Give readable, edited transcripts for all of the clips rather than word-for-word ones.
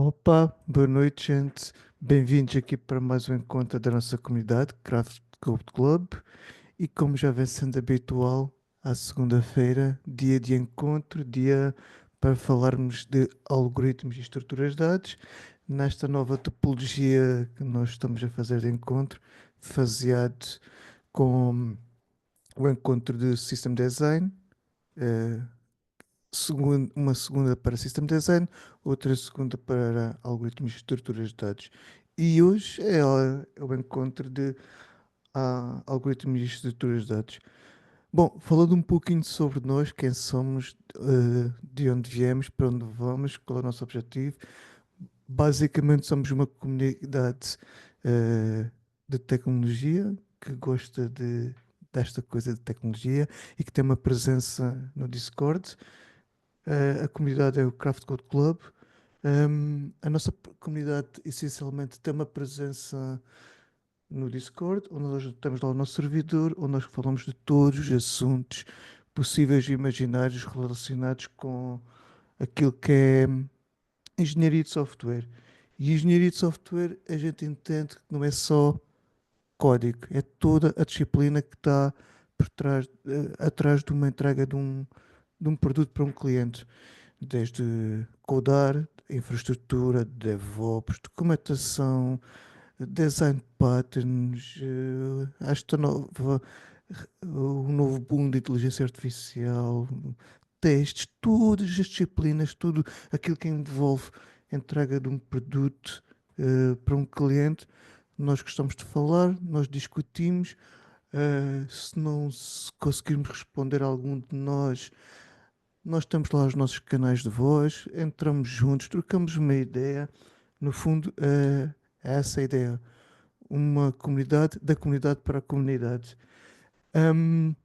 Opa, boa noite, gente. Bem-vindos aqui para mais um encontro da nossa comunidade, Craft Code Club. E como já vem sendo habitual, à segunda-feira, dia de encontro, dia para falarmos de algoritmos e estruturas de dados, nesta nova topologia que nós estamos a fazer de encontro, faseado com o encontro de System Design. eh, uma segunda para System Design, outra segunda para algoritmos e estruturas de dados. E hoje é o encontro de algoritmos e estruturas de dados. Bom, falando um pouquinho sobre nós, quem somos, de onde viemos, para onde vamos, qual é o nosso objetivo. Basicamente somos uma comunidade eh, de tecnologia que gosta desta coisa de tecnologia e que tem uma presença no Discord. A comunidade é o Craft Code Club. A nossa comunidade essencialmente tem uma presença no Discord, onde nós temos lá o nosso servidor, onde nós falamos de todos os assuntos possíveis e imaginários relacionados com aquilo que é engenharia de software. E engenharia de software a gente entende que não é só código, é toda a disciplina que está por trás, atrás de uma entrega de um produto para um cliente. Desde codar, infraestrutura, DevOps, documentação, design patterns, esta nova, o novo boom de inteligência artificial, testes, todas as disciplinas, tudo aquilo que envolve a entrega de um produto para um cliente, nós gostamos de falar, nós discutimos. Se não se conseguirmos responder a algum de nós temos lá os nossos canais de voz, entramos juntos, trocamos uma ideia. No fundo, é essa a ideia. Uma comunidade, da comunidade para a comunidade. Ahm,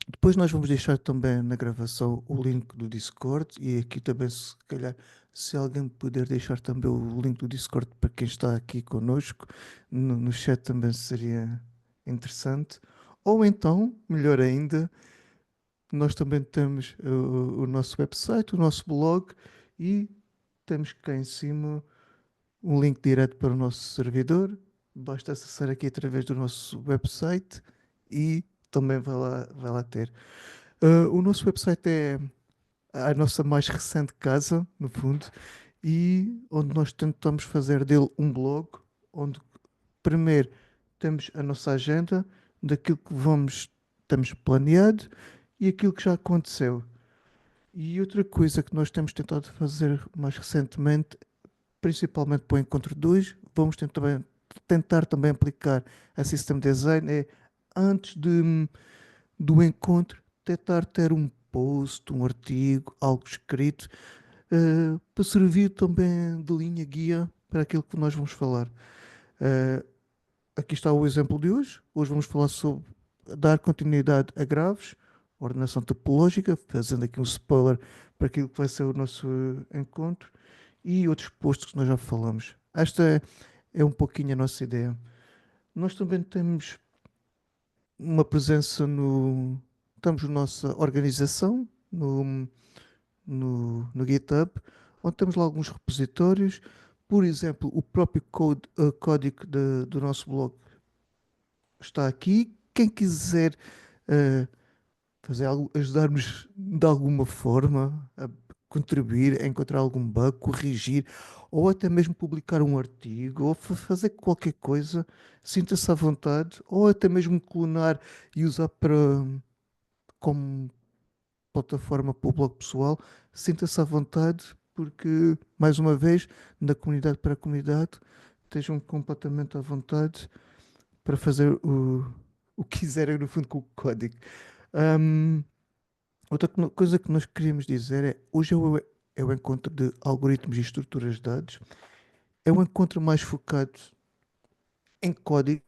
Depois nós vamos deixar também na gravação o link do Discord e aqui também, se calhar, se alguém puder deixar também o link do Discord para quem está aqui connosco, no chat também seria interessante. Ou então, melhor ainda, nós também temos o nosso website, o nosso blog e temos cá em cima um link direto para o nosso servidor. Basta acessar aqui através do nosso website e também vai lá ter. O nosso website é a nossa mais recente casa, no fundo, e onde nós tentamos fazer dele um blog, onde primeiro temos a nossa agenda daquilo que temos planeado e aquilo que já aconteceu. E outra coisa que nós temos tentado fazer mais recentemente, principalmente para o Encontro 2, vamos tentar também aplicar a System Design, é antes do encontro, tentar ter um post, um artigo, algo escrito, para servir também de linha guia para aquilo que nós vamos falar. Eh, Aqui está o exemplo de hoje. Hoje vamos falar sobre dar continuidade a graves, ordenação topológica, fazendo aqui um spoiler para aquilo que vai ser o nosso encontro e outros postos que nós já falamos. Esta é um pouquinho a nossa ideia. Nós também temos uma presença no. Estamos na nossa organização, no GitHub, onde temos lá alguns repositórios. Por exemplo, o próprio código do nosso blog está aqui. Quem quiser eh, fazer algo, ajudar-nos de alguma forma a contribuir, a encontrar algum bug, corrigir, ou até mesmo publicar um artigo, ou fazer qualquer coisa, sinta-se à vontade, ou até mesmo clonar e usar como plataforma para o blog pessoal, sinta-se à vontade, porque, mais uma vez, da comunidade para a comunidade, estejam completamente à vontade para fazer o que quiserem, no fundo, com o código. Ahm, Outra coisa que nós queríamos dizer é, hoje é o encontro de algoritmos e estruturas de dados, é um encontro mais focado em código,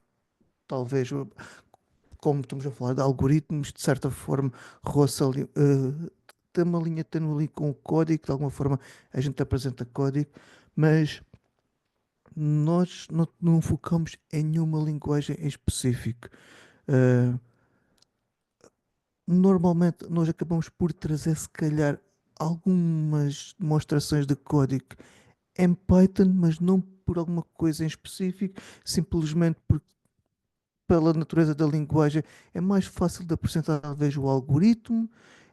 talvez, como estamos a falar de algoritmos, de certa forma, roça ali, tem uma linha tênue ali com o código, de alguma forma a gente apresenta código, mas nós não focamos em nenhuma linguagem em específico. Uh, Normalmente nós acabamos por trazer, se calhar, algumas demonstrações de código em Python, mas não por alguma coisa em específico, simplesmente porque pela natureza da linguagem é mais fácil de apresentar talvez o algoritmo,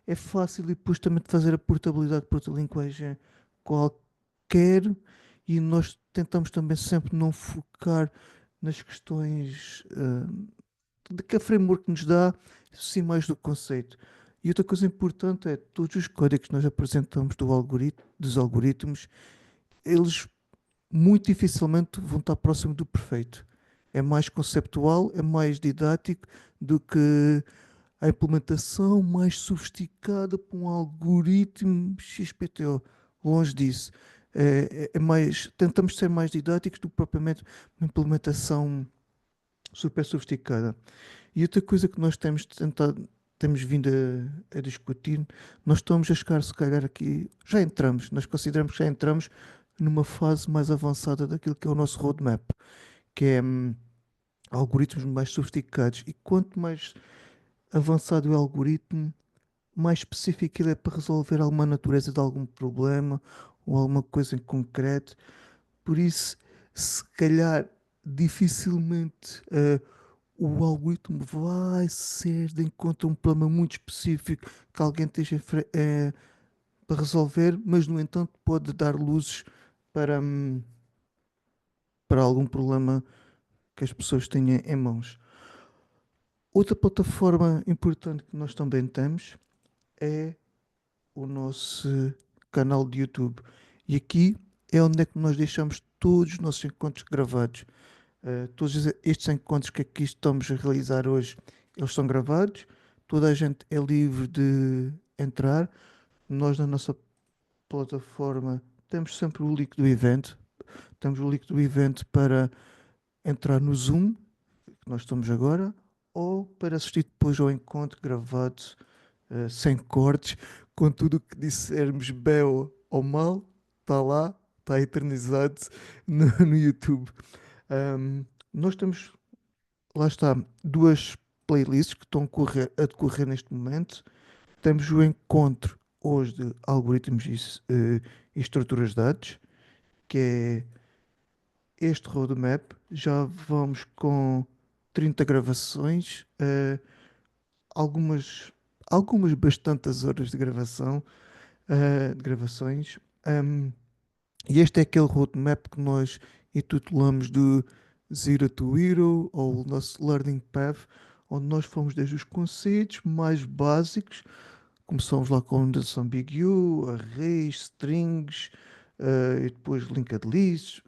é fácil e depois também de fazer a portabilidade para outra linguagem qualquer, e nós tentamos também sempre não focar nas questões de que a framework nos dá, sim mais do conceito. E outra coisa importante é todos os códigos que nós apresentamos dos algoritmos, eles muito dificilmente vão estar próximo do perfeito. É mais conceptual, é mais didático do que a implementação mais sofisticada para um algoritmo XPTO. Longe disso. É mais, tentamos ser mais didáticos do que propriamente uma implementação super sofisticada. E outra coisa que nós temos tentado, temos vindo a discutir, nós estamos a chegar, se calhar aqui, já entramos, nós consideramos que já entramos numa fase mais avançada daquilo que é o nosso roadmap, que é algoritmos mais sofisticados. E quanto mais avançado é o algoritmo, mais específico ele é para resolver alguma natureza de algum problema ou alguma coisa em concreto. Por isso, se calhar, dificilmente o algoritmo vai ser de encontro a um problema muito específico que alguém esteja para resolver, mas no entanto pode dar luzes para, para algum problema que as pessoas tenham em mãos. Outra plataforma importante que nós também temos é o nosso canal de YouTube. E aqui é onde é que nós deixamos todos os nossos encontros gravados. Todos estes encontros que aqui estamos a realizar hoje, eles são gravados. Toda a gente é livre de entrar. Nós, na nossa plataforma, temos sempre o link do evento. Temos o link do evento para entrar no Zoom, que nós estamos agora, ou para assistir depois ao encontro gravado, sem cortes, com tudo o que dissermos bem ou mal, está lá, está eternizado no YouTube. Nós temos, lá está, duas playlists que estão a decorrer neste momento. Temos o encontro hoje de algoritmos e estruturas de dados, que é este roadmap. Já vamos com 30 gravações, algumas, algumas bastantes horas de gravações. Um, e este é aquele roadmap que nós intitulamos de Zero to Hero, ou o nosso Learning Path, onde nós fomos desde os conceitos mais básicos. Começamos lá com notação Big U, arrays, strings, e depois linked lists,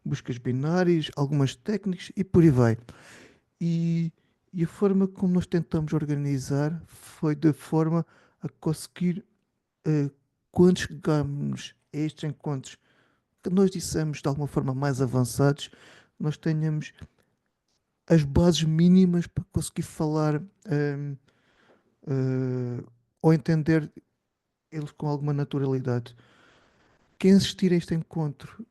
buscas binárias, algumas técnicas e por aí vai. E, e a forma como nós tentamos organizar foi da forma a conseguir, eh, quando chegarmos a estes encontros que nós dissemos de alguma forma mais avançados, nós tenhamos as bases mínimas para conseguir falar, eh, ou entender eles com alguma naturalidade. Quem assistir a este encontro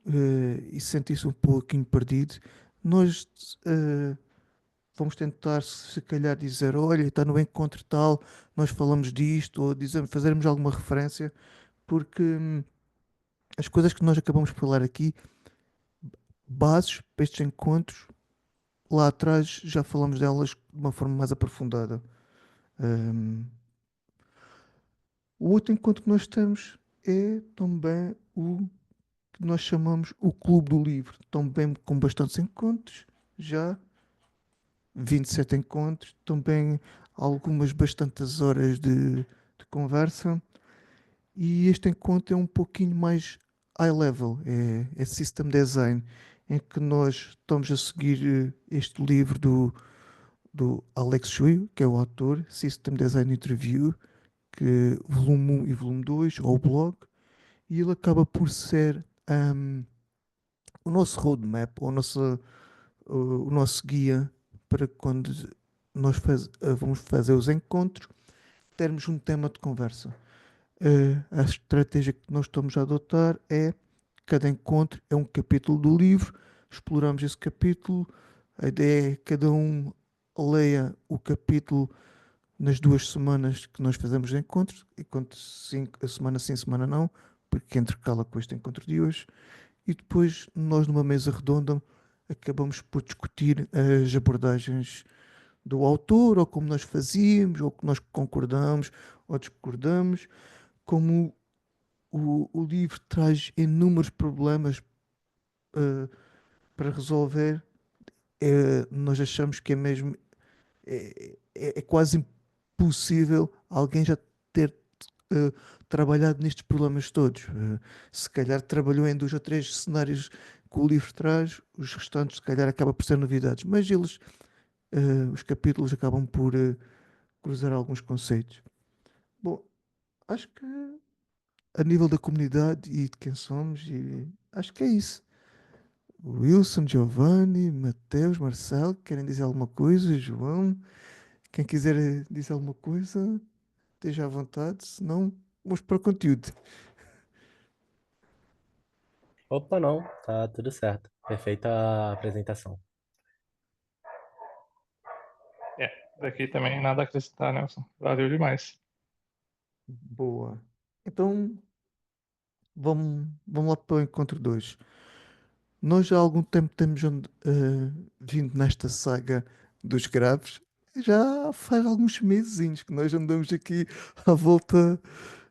e sentir-se um pouquinho perdido, nós vamos tentar, se calhar, dizer: olha, está no encontro tal, nós falamos disto, ou dizemos, fazermos alguma referência, porque as coisas que nós acabamos por falar aqui, bases para estes encontros, lá atrás já falamos delas de uma forma mais aprofundada. Hum, o outro encontro que nós temos é também o que nós chamamos o Clube do Livro, também com bastantes encontros, já 27 encontros, também algumas bastantes horas de conversa. E este encontro é um pouquinho mais high level, é System Design, em que nós estamos a seguir este livro do Alex Shui, que é o autor, System Design Interview, que volume 1 e volume 2, ou o blog, e ele acaba por ser o nosso roadmap, o nosso guia para quando vamos fazer os encontros, termos um tema de conversa. A estratégia que nós estamos a adotar é cada encontro é um capítulo do livro, exploramos esse capítulo, a ideia é que cada um leia o capítulo nas 2 semanas que nós fazemos encontros, enquanto a semana sim, semana não, porque intercala com este encontro de hoje, e depois nós numa mesa redonda acabamos por discutir as abordagens do autor, ou como nós fazíamos, ou que nós concordamos ou discordamos, como o livro traz inúmeros problemas eh, para resolver, nós achamos que é mesmo é quase impossível alguém já ter eh, trabalhado nestes problemas todos. Se calhar trabalhou em dois ou três cenários que o livro traz, os restantes se calhar acaba por ser novidades, mas os capítulos acabam por cruzar alguns conceitos. Bom, acho que a nível da comunidade e de quem somos, acho que é isso. Wilson, Giovanni, Mateus, Marcelo, querem dizer alguma coisa? João, quem quiser dizer alguma coisa, esteja à vontade, senão vamos para o conteúdo. Opa, não, tá tudo certo. Perfeita a apresentação. É, daqui também nada a acrescentar, Nelson. Valeu demais. Boa. Então, vamos lá para o encontro 2. Nós já há algum tempo temos vindo nesta saga dos graves. Já faz alguns meses que nós andamos aqui à volta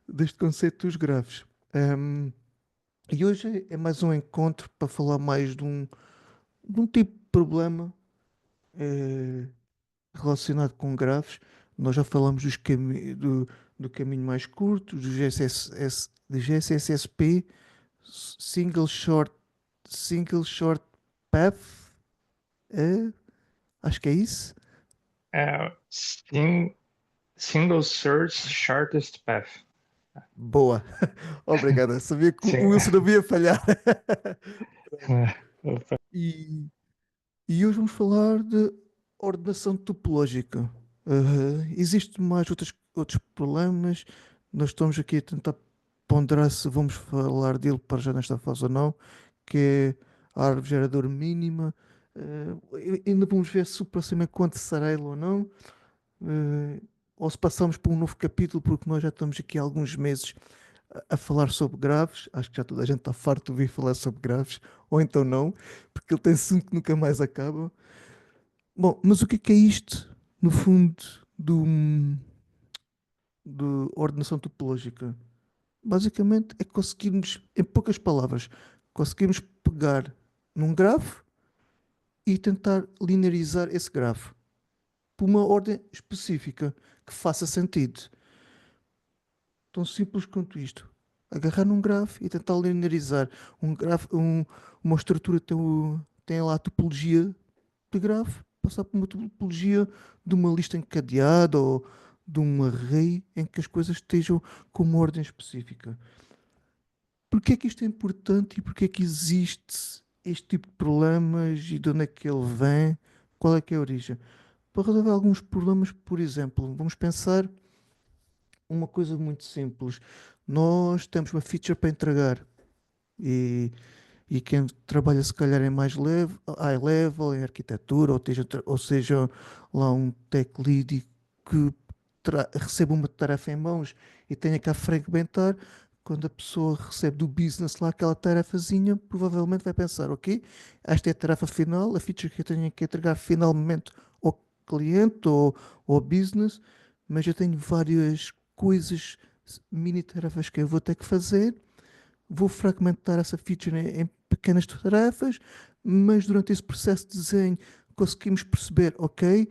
deste conceito dos graves. Ahm, e hoje é mais um encontro para falar mais de um tipo de problema eh, relacionado com graves. Nós já falamos do caminho mais curto, do GSSP, Single Short, Single Short Path, eh, acho que é isso. É, single search shortest path. Boa, obrigado. Sabia que o Sim. Wilson não ia falhar. É, opa. E E hoje vamos falar de ordenação topológica. Existem mais outros problemas. Nós estamos aqui a tentar ponderar se vamos falar dele para já nesta fase ou não, que é a árvore geradora mínima. Ainda vamos ver se o próximo encontro será ele ou não. Uh, ou se passamos para um novo capítulo, porque nós já estamos aqui há alguns meses a falar sobre graves. Acho que já toda a gente está farto de ouvir falar sobre graves, ou então não, porque ele tem assunto que nunca mais acaba. Bom, mas o que é isto, no fundo, de ordenação topológica? Basicamente é conseguirmos, em poucas palavras, conseguirmos pegar num grafo e tentar linearizar esse grafo por uma ordem específica que faça sentido. Tão simples quanto isto. Agarrar num grafo e tentar linearizar. Uma estrutura tem lá a topologia de grafo, passar por uma topologia de uma lista encadeada ou de um array em que as coisas estejam com uma ordem específica. Porquê é que isto é importante e porquê é que existe este tipo de problemas e de onde é que ele vem? Qual é que é a origem? Para resolver alguns problemas, por exemplo, vamos pensar uma coisa muito simples. Nós temos uma feature para entregar e E quem trabalha se calhar em mais high level, em arquitetura, ou seja lá um tech lead que recebe uma tarefa em mãos e tenha que a fragmentar, quando a pessoa recebe do business lá aquela tarefazinha, provavelmente vai pensar, ok, esta é a tarefa final, a feature que eu tenho que entregar finalmente ao cliente ou ao business, mas eu tenho várias coisas, mini tarefas que eu vou ter que fazer. Vou fragmentar essa feature em pequenas tarefas, mas durante esse processo de desenho conseguimos perceber, ok,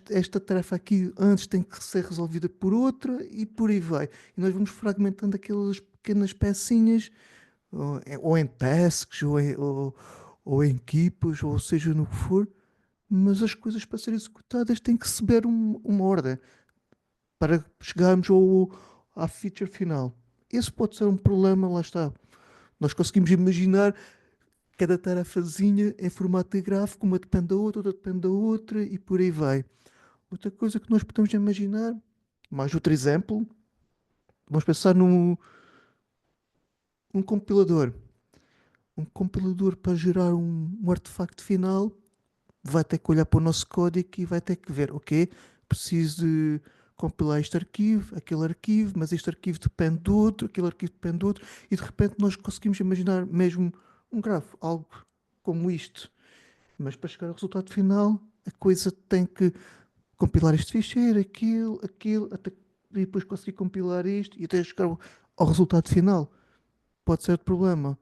esta tarefa aqui antes tem que ser resolvida por outra e por aí vai. E nós vamos fragmentando aquelas pequenas pecinhas, ou em tasks, ou em equipas, ou seja no que for, mas as coisas para serem executadas têm que receber uma ordem para chegarmos à feature final. Esse pode ser um problema, lá está. Nós conseguimos imaginar cada tarefazinha em formato de gráfico, uma depende da outra depende da outra e por aí vai. Outra coisa que nós podemos imaginar, mais outro exemplo, vamos pensar num compilador. Um compilador para gerar um artefacto final vai ter que olhar para o nosso código e vai ter que ver, ok, preciso de compilar este arquivo, aquele arquivo, mas este arquivo depende do outro, aquele arquivo depende do outro, e de repente nós conseguimos imaginar mesmo um grafo, algo como isto. Mas para chegar ao resultado final, a coisa tem que compilar este ficheiro, aquilo, até e depois conseguir compilar isto e até chegar ao resultado final. Pode ser outro problema.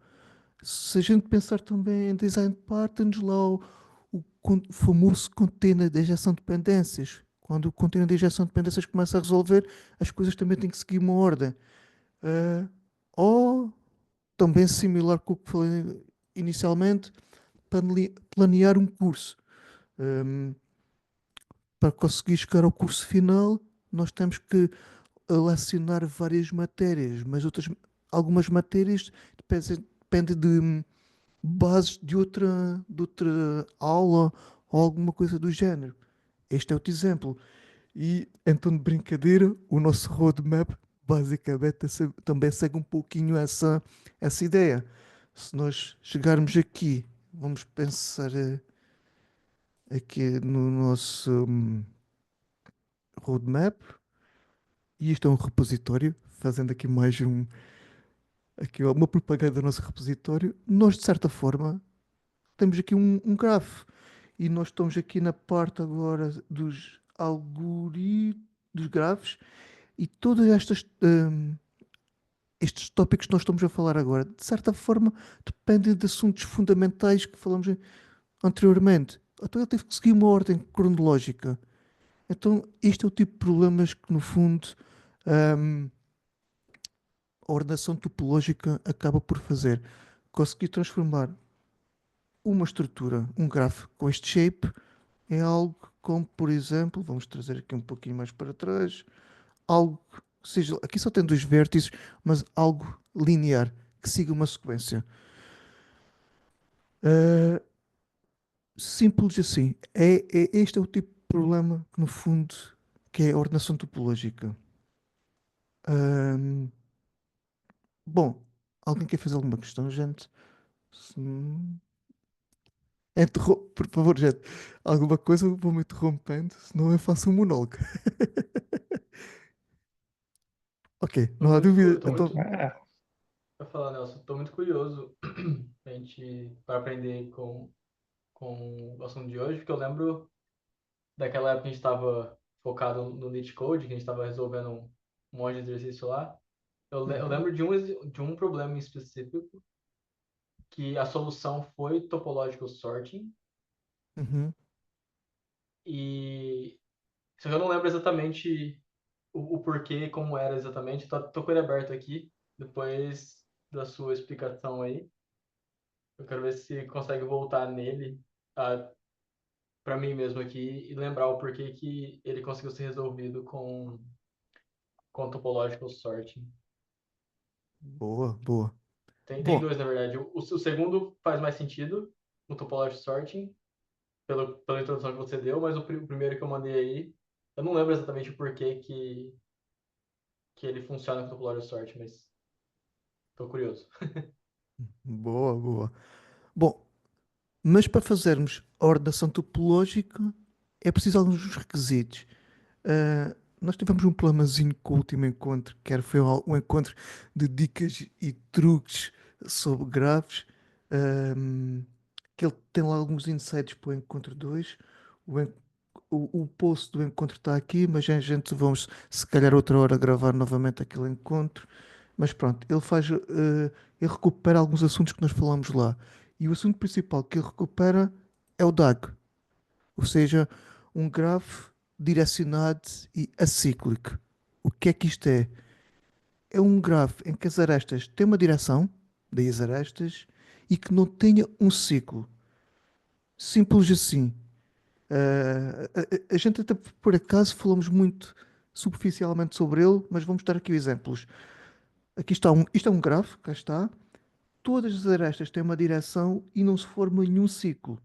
Se a gente pensar também em design patterns, lá o famoso container de injeção de dependências. Quando o container de injeção de dependências começa a resolver, as coisas também têm que seguir uma ordem. Ah, ou também similar com o que falei inicialmente, planear um curso. Ahm, para conseguir chegar ao curso final, nós temos que lecionar várias matérias, mas algumas matérias dependem de bases de outra aula ou alguma coisa do género. Este é outro exemplo. E então, de brincadeira, o nosso roadmap basicamente também segue um pouquinho essa ideia. Se nós chegarmos aqui, vamos pensar aqui no nosso roadmap, e isto é um repositório, fazendo aqui uma propaganda do nosso repositório, nós de certa forma temos aqui um grafo e nós estamos aqui na parte agora dos algoritmos, dos grafos e todas estes tópicos que nós estamos a falar agora, de certa forma, dependem de assuntos fundamentais que falamos anteriormente. Então ele teve que seguir uma ordem cronológica. Então, este é o tipo de problemas que, no fundo, hum, a ordenação topológica acaba por fazer. Conseguir transformar uma estrutura, um grafo com este shape, em algo como, por exemplo, vamos trazer aqui um pouquinho mais para trás, algo que seja, aqui só tem dois vértices, mas algo linear, que siga uma sequência. Ah, simples assim. Este é o tipo de problema que, no fundo, que é a ordenação topológica. Ahm, bom, alguém quer fazer alguma questão, gente? Se não- Por favor, gente, alguma coisa vou-me interrompendo, senão eu faço um monólogo. Ok, Tô não há muito, dúvida. tô Então, muito, É, pra falar, Nelson, tô muito curioso pra gente, para aprender com o assunto de hoje, porque eu lembro daquela época que a gente estava focado no Lit Code, que a gente estava resolvendo um monte de exercício lá. Eu uhum, lembro de um problema em específico, que a solução foi topological sorting, uhum. e só que eu não lembro exatamente o porquê, como era exatamente. Tô com ele aberto aqui, depois da sua explicação aí. Eu quero ver se consegue voltar nele para mim mesmo aqui e lembrar o porquê que ele conseguiu ser resolvido com topological sorting. Boa, boa. Tem Bom, dois, na verdade. O segundo faz mais sentido, o topological sorting, pela introdução que você deu, mas o primeiro que eu mandei aí, eu não lembro exatamente o porquê que ele funciona com topological sorting, mas tô curioso. boa, boa. Bom, mas para fazermos a ordenação topológica é preciso alguns requisitos. Nós tivemos um problemazinho com o último encontro, que foi um encontro de dicas e truques sobre grafos, ahm, que ele tem lá alguns insights para o encontro 2. O, en- o post do encontro está aqui, mas a gente vamos, se calhar, outra hora gravar novamente aquele encontro. Mas pronto, ele recupera alguns assuntos que nós falamos lá. E o assunto principal que ele recupera é o DAG, ou seja, um grafo direcionado e acíclico. O que é que isto é? É um grafo em que as arestas têm uma direção, daí as arestas, e que não tenha um ciclo. Simples assim. A gente até por acaso falamos muito superficialmente sobre ele, mas vamos dar aqui exemplos. Aqui está isto é um grafo, cá está. Todas as arestas têm uma direção e não se forma nenhum ciclo.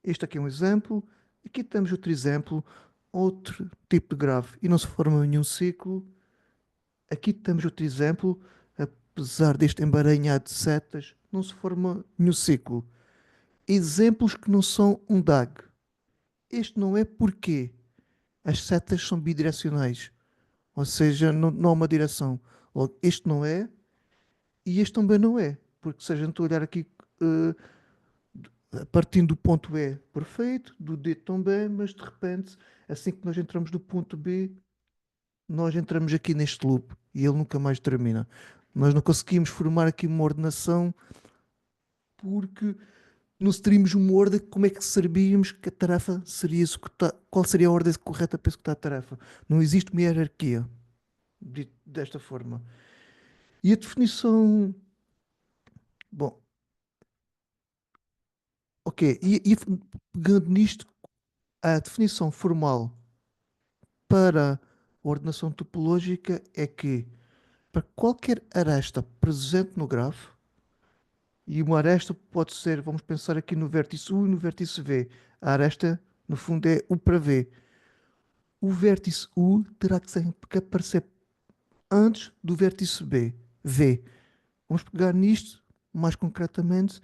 Este aqui é um exemplo. Aqui temos outro exemplo, outro tipo de grafo e não se forma nenhum ciclo. Aqui temos outro exemplo, apesar deste emaranhado de setas, não se forma nenhum ciclo. Exemplos que não são um DAG. Este não é porque as setas são bidirecionais. Ou seja, não há uma direção. Logo, este não é e este também não é. Porque se a gente olhar aqui, partindo do ponto E, perfeito, do D também, mas de repente, assim que nós entramos no ponto B, nós entramos aqui neste loop e ele nunca mais termina. Nós não conseguimos formar aqui uma ordenação porque não se teríamos uma ordem, como é que sabíamos que a tarefa seria executada, qual seria a ordem correta para executar a tarefa. Não existe uma hierarquia desta forma. E a definição, bom, ok, e pegando nisto, a definição formal para a ordenação topológica é que para qualquer aresta presente no grafo, e uma aresta pode ser, vamos pensar aqui no vértice U e no vértice V. A aresta, no fundo, é U para V. O vértice U terá que sempre aparecer antes do vértice B, V. Vamos pegar nisto mais concretamente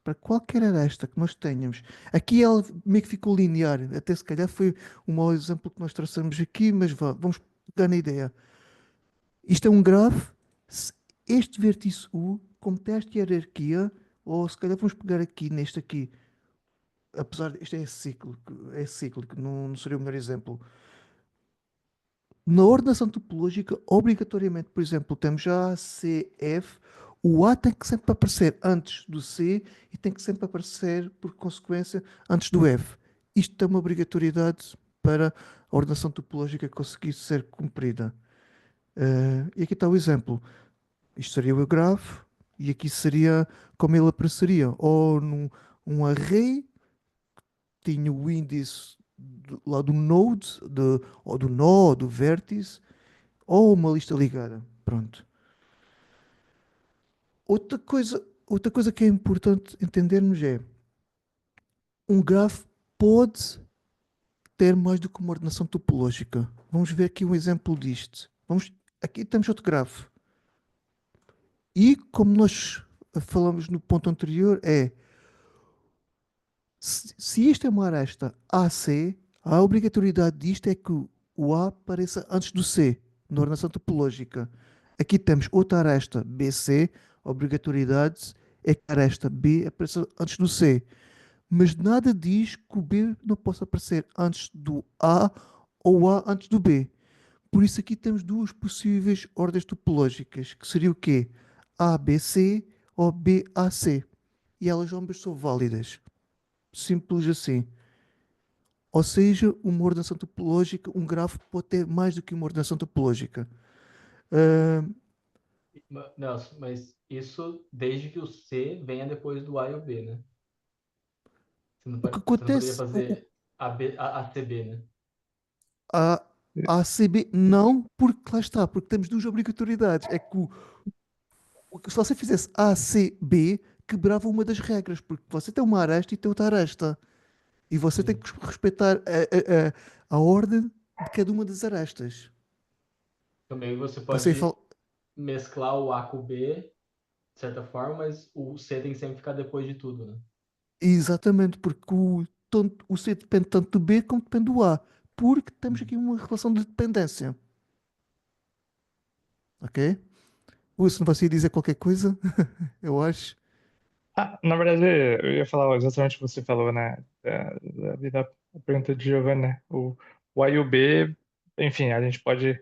para qualquer aresta que nós tenhamos. Aqui ela meio que ficou linear, até se calhar foi um mau exemplo que nós traçamos aqui, mas vamos pegar na ideia. Isto é um grafo. Este vértice U, como tem esta hierarquia, ou se calhar vamos pegar aqui neste aqui, apesar de isto é cíclico, não seria o melhor exemplo. Na ordenação topológica, obrigatoriamente, por exemplo, temos já A, C, F. O A tem que sempre aparecer antes do C e tem que sempre aparecer, por consequência, antes do F. Isto é uma obrigatoriedade para a ordenação topológica conseguir ser cumprida. E aqui está o exemplo. Isto seria o grafo e aqui seria como ele apareceria. Ou num um array, tinha o índice lá do node, ou do nó, ou do vértice, ou uma lista ligada. Pronto. Outra coisa que é importante entendermos é um grafo pode ter mais do que uma ordenação topológica. Vamos ver aqui um exemplo disto. Aqui temos outro grafo. E como nós falamos no ponto anterior, se isto é uma aresta AC, a obrigatoriedade disto é que o A apareça antes do C, na ordenação topológica. Aqui temos outra aresta BC, a obrigatoriedade é que a aresta B apareça antes do C. Mas nada diz que o B não possa aparecer antes do A ou o A antes do B. Por isso aqui temos duas possíveis ordens topológicas, que seria o quê? ABC ou BAC. E elas ambas são válidas. Simples assim. Ou seja, uma ordenação topológica, um grafo pode ter mais do que uma ordenação topológica. Ah, Nelson, mas isso desde que o C venha depois do A e o B, né? o que Você não poderia acontece, fazer ACB, né? a ACB não, porque lá está, porque temos duas obrigatoriedades. É que se você fizesse ACB, quebrava uma das regras, porque você tem uma aresta e tem outra aresta. E você tem Sim. que respeitar a ordem de cada uma das arestas. Também você Você fala, pode mesclar o A com o B, de certa forma, mas o C tem que sempre ficar depois de tudo, né? exatamente, porque o C depende tanto do B como depende do A. Porque temos aqui uma relação de dependência. Ok? Se não você ia dizer qualquer coisa, eu acho. Na verdade, eu ia falar exatamente o que você falou, né? Da pergunta de Giovanni, né? O A e o B, enfim, a gente pode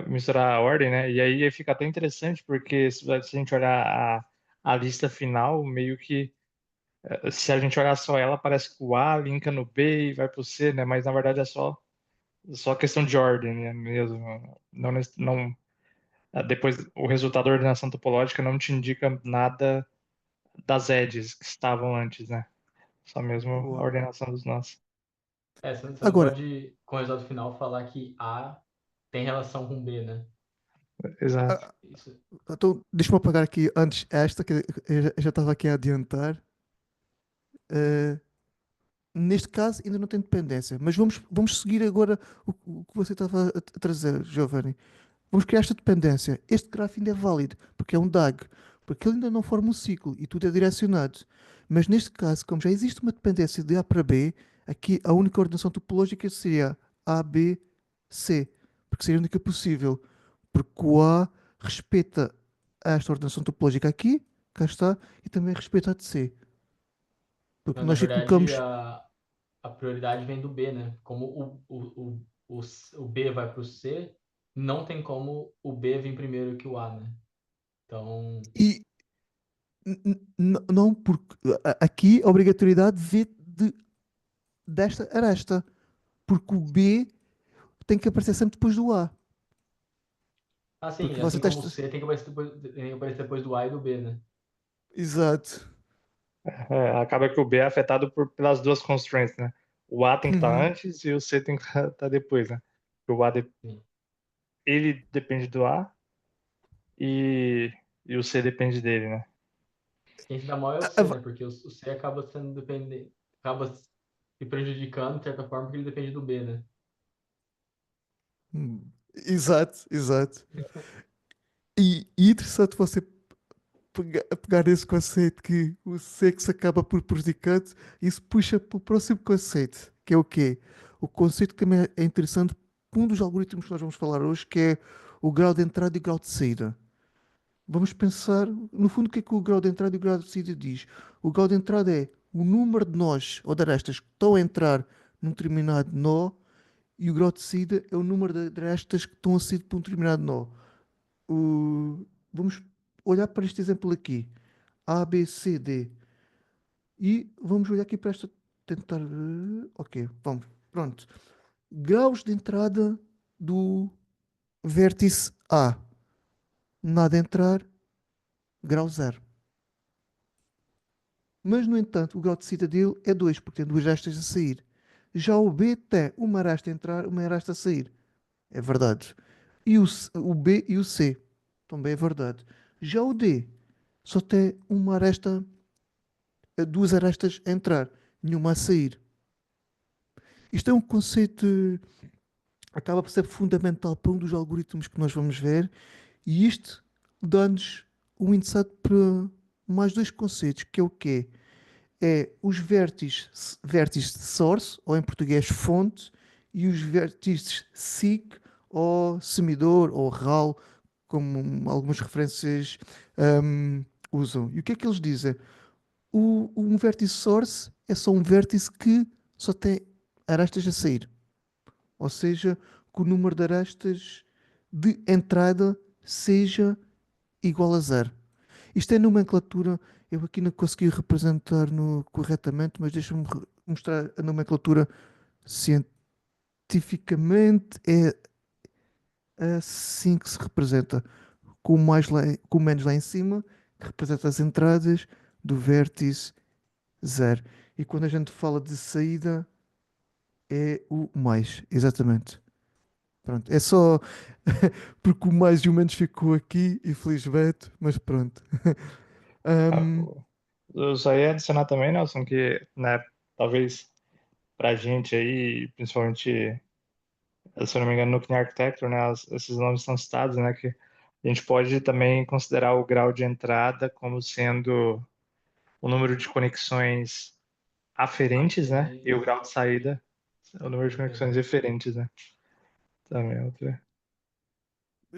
misturar a ordem, né? E aí fica até interessante, porque se a gente olhar a lista final, meio que, se a gente olhar só ela, parece que o A linka no B e vai pro C, né? Mas na verdade é só questão de ordem, né, mesmo. Não, depois, o resultado da ordenação topológica não te indica nada das edges que estavam antes, né? Só mesmo a Boa. ordenação dos nós. Você não Agora, pode, com o resultado final, falar que A tem relação com B, né? Exato. ah, Isso. então, deixa-me apagar aqui antes esta, que eu já estava aqui a adiantar. Eh, Neste caso, ainda não tem dependência, mas vamos seguir agora o que você estava a trazer, Giovanni. Vamos criar esta dependência. Este grafo ainda é válido, porque é um DAG, porque ele ainda não forma um ciclo e tudo é direcionado. Mas neste caso, como já existe uma dependência de A para B, aqui a única ordenação topológica seria A, B, C, porque que seria a única possível. Porque o A respeita esta ordenação topológica aqui, cá está, e também respeita a de C. Porque Na nós aqui verdade, colocamos. a prioridade vem do B, né? Como o B vai para o C, não tem como o B vir primeiro que o A, né? Então, E não, porque aqui a obrigatoriedade vê desta aresta. Porque o B tem que aparecer sempre depois do A. assim, Porque você assim como o testa. C tem que aparecer depois do A e do B, né? Exato. Acaba que o B é afetado pelas duas constraints, né? O A tem que estar Uhum. antes e o C tem que estar depois, né? O A Sim. ele depende do A e, e o C depende dele, né? Quem se dá mal é o A- C, a- né? Porque o C acaba sendo dependente, acaba se prejudicando de certa forma porque ele depende do B, né? Exato, exato. E interessante você pegar esse conceito que o sexo acaba por prejudicar, isso puxa para o próximo conceito, que é o quê? O conceito que também é interessante, um dos algoritmos que nós vamos falar hoje, que é o grau de entrada e o grau de saída. Vamos pensar, no fundo, o que é que o grau de entrada e o grau de saída diz? O grau de entrada é o número de nós ou de arestas que estão a entrar num determinado nó e o grau de saída é o número de arestas que estão a sair por um determinado nó. Vamos olhar para este exemplo aqui. A, B, C, D. E vamos olhar aqui para esta. Tentar. Ok, vamos. Pronto. Graus de entrada do vértice A. Nada a entrar, grau zero. Mas, no entanto, o grau de saída dele é 2 porque tem duas arestas a sair. Já o B tem uma aresta a entrar, uma aresta a sair. É verdade. E o B e o C também é verdade. Já o D só tem uma aresta, duas arestas a entrar, nenhuma a sair. Isto é um conceito, acaba por ser fundamental para um dos algoritmos que nós vamos ver, e isto dá-nos um insight para mais dois conceitos, que é o quê? É os vértices de source, ou em português fonte, e os vértices seek, ou semidor, ou RAL, como algumas referências usam. E o que é que eles dizem? Um vértice source é só um vértice que só tem arestas a sair. Ou seja, que o número de arestas de entrada seja igual a zero. Isto é nomenclatura, eu aqui não consegui representar corretamente, mas deixa-me mostrar a nomenclatura cientificamente. É assim que se representa, com com o menos lá em cima, que representa as entradas do vértice zero. E quando a gente fala de saída, é o mais, exatamente. Pronto, é só porque o mais e o menos ficou aqui, infelizmente, mas pronto. Ah, Ahm, eu só ia adicionar também, Nelson, que, né, talvez pra gente aí, principalmente, se eu não me engano, no Knigge Architecture, né, esses nomes são citados, né, que a gente pode também considerar o grau de entrada como sendo o número de conexões aferentes, né, e o Aferentes. grau de saída, o número de conexões Referentes. eferentes, né, também é outra.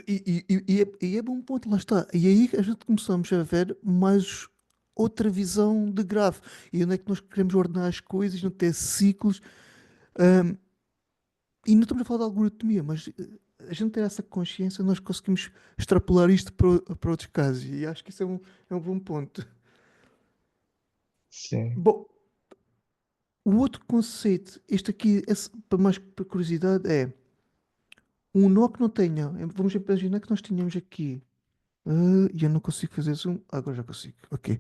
e é bom ponto, lá está. E aí a gente começamos a ver mais outra visão de grafo. E onde é que nós queremos ordenar as coisas, não ter ciclos. Ahm, e não estamos a falar de algoritmia, mas a gente ter essa consciência, nós conseguimos extrapolar isto para outros casos. E acho que isso é um bom ponto. Sim. Bom, o outro conceito, este aqui, para mais para curiosidade, é um nó que não tenha. Vamos imaginar que nós tínhamos aqui. E eu não consigo fazer zoom. Agora já consigo. Ok.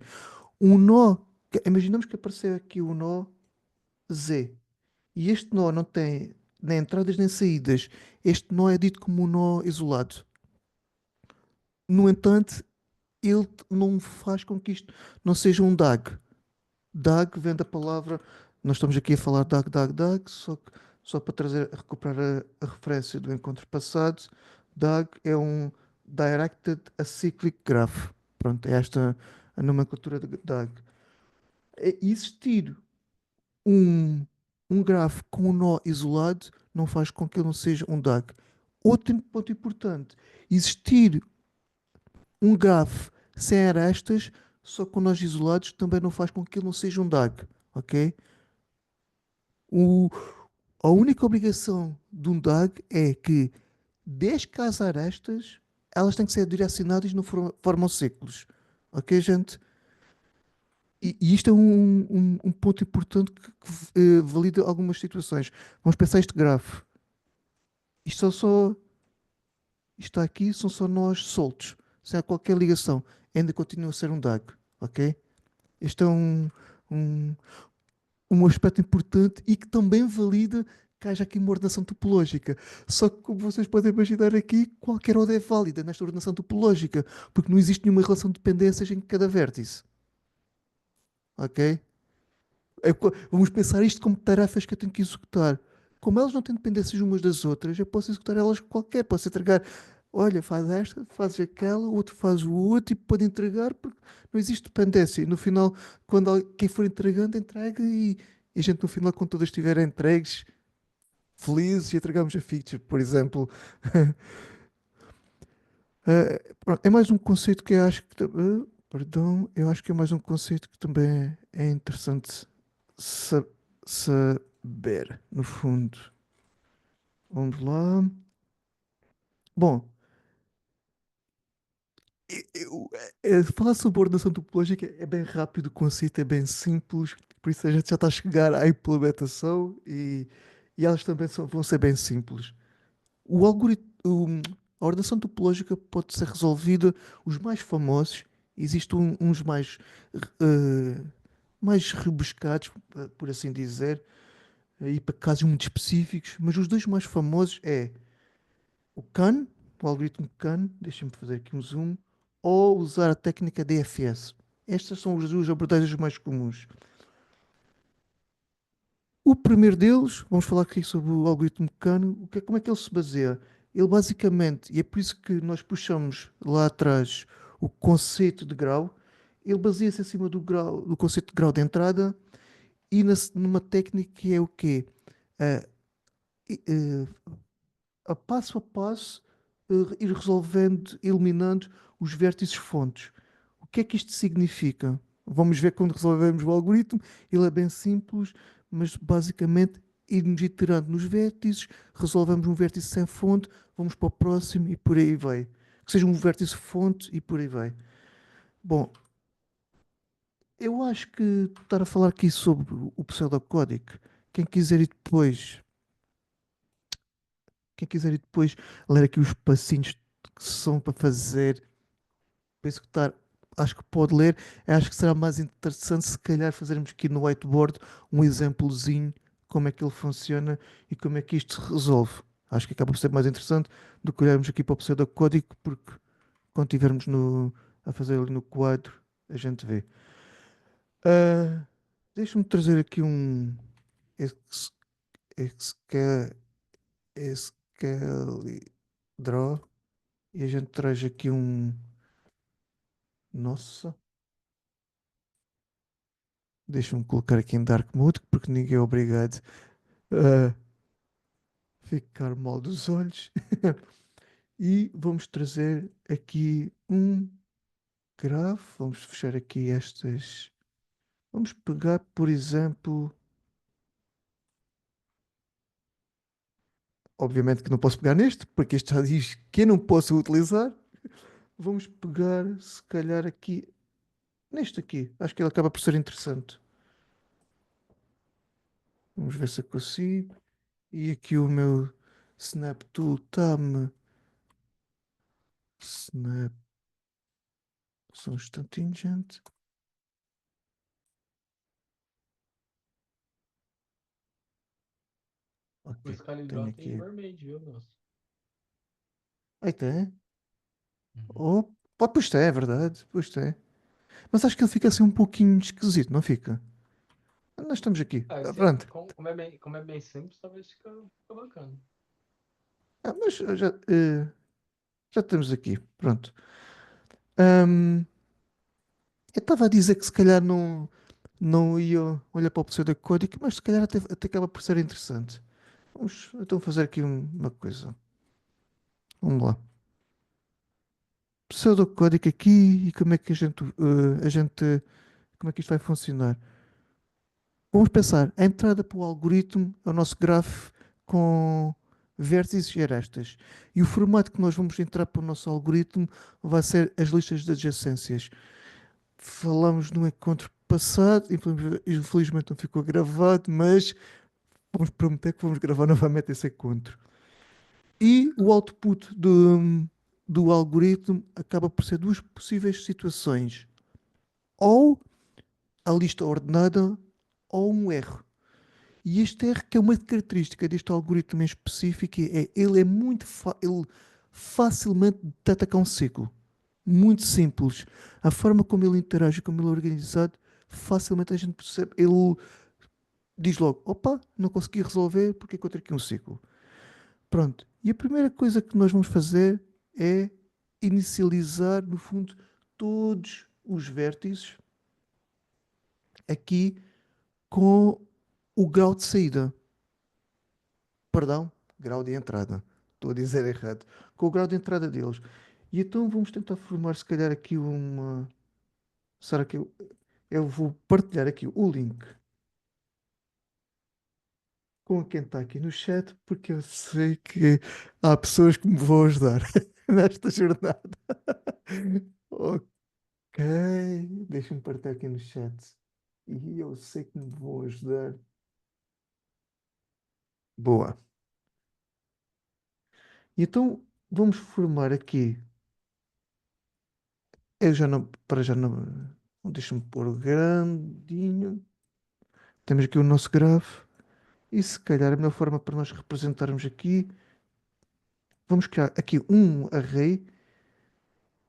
Um nó. Imaginamos que apareceu aqui o nó Z. E este nó não tem nem entradas nem saídas. Este nó é dito como um nó isolado. No entanto, ele não faz com que isto não seja um DAG. DAG vem da palavra. Nós estamos aqui a falar DAG, DAG, DAG, só para recuperar a referência do encontro passado. DAG é um Directed Acyclic Graph. Pronto, é esta a nomenclatura de DAG. É existir um, um grafo com um nó isolado não faz com que ele não seja um DAG. Outro ponto importante: existir um graph sem arestas, só com nós isolados, também não faz com que ele não seja um DAG, ok? O, a única obrigação de um DAG é que, desde que as arestas, elas têm que ser direcionadas e não formam ciclos, ok, gente? E isto é um ponto importante que valida algumas situações. Vamos pensar este graph. Isto isto aqui são só nós soltos, sem qualquer ligação. Ainda continua a ser um DAG, ok? Este é um, um aspecto importante e que também valida que haja aqui uma ordenação topológica. Só que, como vocês podem imaginar aqui, qualquer ordem é válida nesta ordenação topológica, porque não existe nenhuma relação de dependências em cada vértice, ok? Vamos pensar isto como tarefas que eu tenho que executar. Como elas não têm dependências umas das outras, eu posso executar elas qualquer. Posso entregar, olha, faz esta, faz aquela, o outro faz o outro e pode entregar porque não existe dependência. E no final, quando quem for entregando, entrega e a gente no final, quando todas estiverem entregues, felizes e entregamos a feature, por exemplo. Pronto, é mais um conceito que eu acho que, perdão, eu acho que é mais um conceito que também é interessante sa- saber, no fundo. Vamos lá. Bom, falar sobre ordenação topológica é bem rápido, o conceito é bem simples, por isso a gente já está a chegar à implementação e elas também vão ser bem simples. O algoritmo, a ordenação topológica pode ser resolvida, os mais famosos, existem uns mais rebuscados, por assim dizer, aí para casos muito específicos, mas os dois mais famosos é o CAN, o algoritmo CAN, deixem-me fazer aqui um zoom, ou usar a técnica DFS. Estas são as duas abordagens mais comuns. O primeiro deles, vamos falar aqui sobre o algoritmo CAN, como é que ele se baseia? Ele basicamente, e é por isso que nós puxamos lá atrás o conceito de grau, ele baseia-se acima do grau, do conceito de grau de entrada e numa técnica que é o quê? A, a passo a passo, ir resolvendo, eliminando os vértices fontes. O que é que isto significa? Vamos ver quando resolvemos o algoritmo. Ele é bem simples, mas basicamente irmos iterando nos vértices, resolvemos um vértice sem fonte, vamos para o próximo e por aí vai. Que seja um vértice fonte e por aí vai. Bom, eu acho que estar a falar aqui sobre o pseudocódigo, quem quiser ir depois quem quiser ir depois ler aqui os passinhos que são para fazer, para executar, acho que pode ler. Acho que será mais interessante se calhar fazermos aqui no whiteboard um exemplozinho como é que ele funciona e como é que isto se resolve. Acho que acaba por ser mais interessante do que olharmos aqui para o pseudocódigo, porque quando estivermos a fazer ali no quadro, a gente vê. Ah, deixa-me trazer aqui um ex- exca- Draw e a gente traz aqui um. Nossa, deixa-me colocar aqui em Dark Mode porque ninguém é obrigado a ficar mal dos olhos. E vamos trazer aqui um grave. Vamos fechar aqui estas. Vamos pegar, por exemplo. Obviamente que não posso pegar neste, porque este já diz que eu não posso utilizar. Vamos pegar, se calhar, aqui neste aqui. Acho que ele acaba por ser interessante. Vamos ver se eu consigo. E aqui o meu Snap Tool está-me. Snap. Só um instantinho, gente. O Ok, tenho Scalidraw tem aqui. mermaid, viu, moço? Aí tem. Uhum. Oh, pode, pois tem, é verdade. Pois tem. Mas acho que ele fica assim um pouquinho esquisito, não fica? Nós estamos aqui. Ah, Pronto. como é bem simples, talvez fica bacana. Mas já estamos aqui. Pronto. Ahm, eu estava a dizer que se calhar não ia olhar para o pseudocódigo, mas se calhar até acaba por ser interessante. Vamos então fazer aqui uma coisa. Vamos lá. Pseudocódigo aqui e como é que como é que isto vai funcionar? Vamos pensar, a entrada para o algoritmo é o nosso grafo com vértices e arestas. E o formato que nós vamos entrar para o nosso algoritmo vai ser as listas de adjacências. Falamos no encontro passado, infelizmente não ficou gravado, mas vamos prometer que vamos gravar novamente esse encontro. E o output do algoritmo acaba por ser duas possíveis situações. Ou a lista ordenada ou um erro. E este erro que é uma característica deste algoritmo em específico é ele é ele facilmente detecta um ciclo. Muito simples. A forma como ele interage, como ele é organizado, facilmente a gente percebe. Ele diz logo, opa, não consegui resolver porque encontrei aqui um ciclo. Pronto. E a primeira coisa que nós vamos fazer é inicializar, no fundo, todos os vértices aqui com o grau de saída. Perdão, grau de entrada. Estou a dizer errado. Com o grau de entrada deles. E então vamos tentar formar, se calhar, aqui uma. Será que eu vou partilhar aqui o link com quem está aqui no chat, porque eu sei que há pessoas que me vão ajudar nesta jornada. Ok, deixa-me partilhar aqui no chat. E eu sei que me vão ajudar. Boa. E então vamos formar aqui. Eu já não, para já não, deixa-me pôr grandinho. Temos aqui o nosso grafo. E se calhar a melhor forma para nós representarmos aqui, vamos criar aqui um array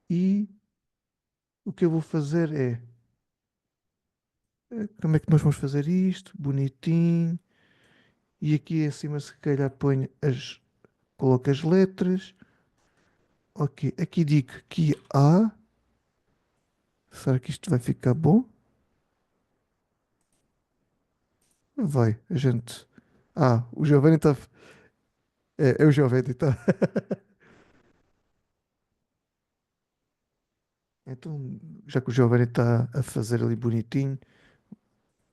e o que eu vou fazer é, como é que nós vamos fazer isto? Bonitinho. E aqui em cima se calhar ponho coloco as letras. Ok, aqui digo que A. Será que isto vai ficar bom? Vai, a gente. Ah, o Giovanni está. É o Giovanni, está. Então, já que o Giovanni está a fazer ali bonitinho,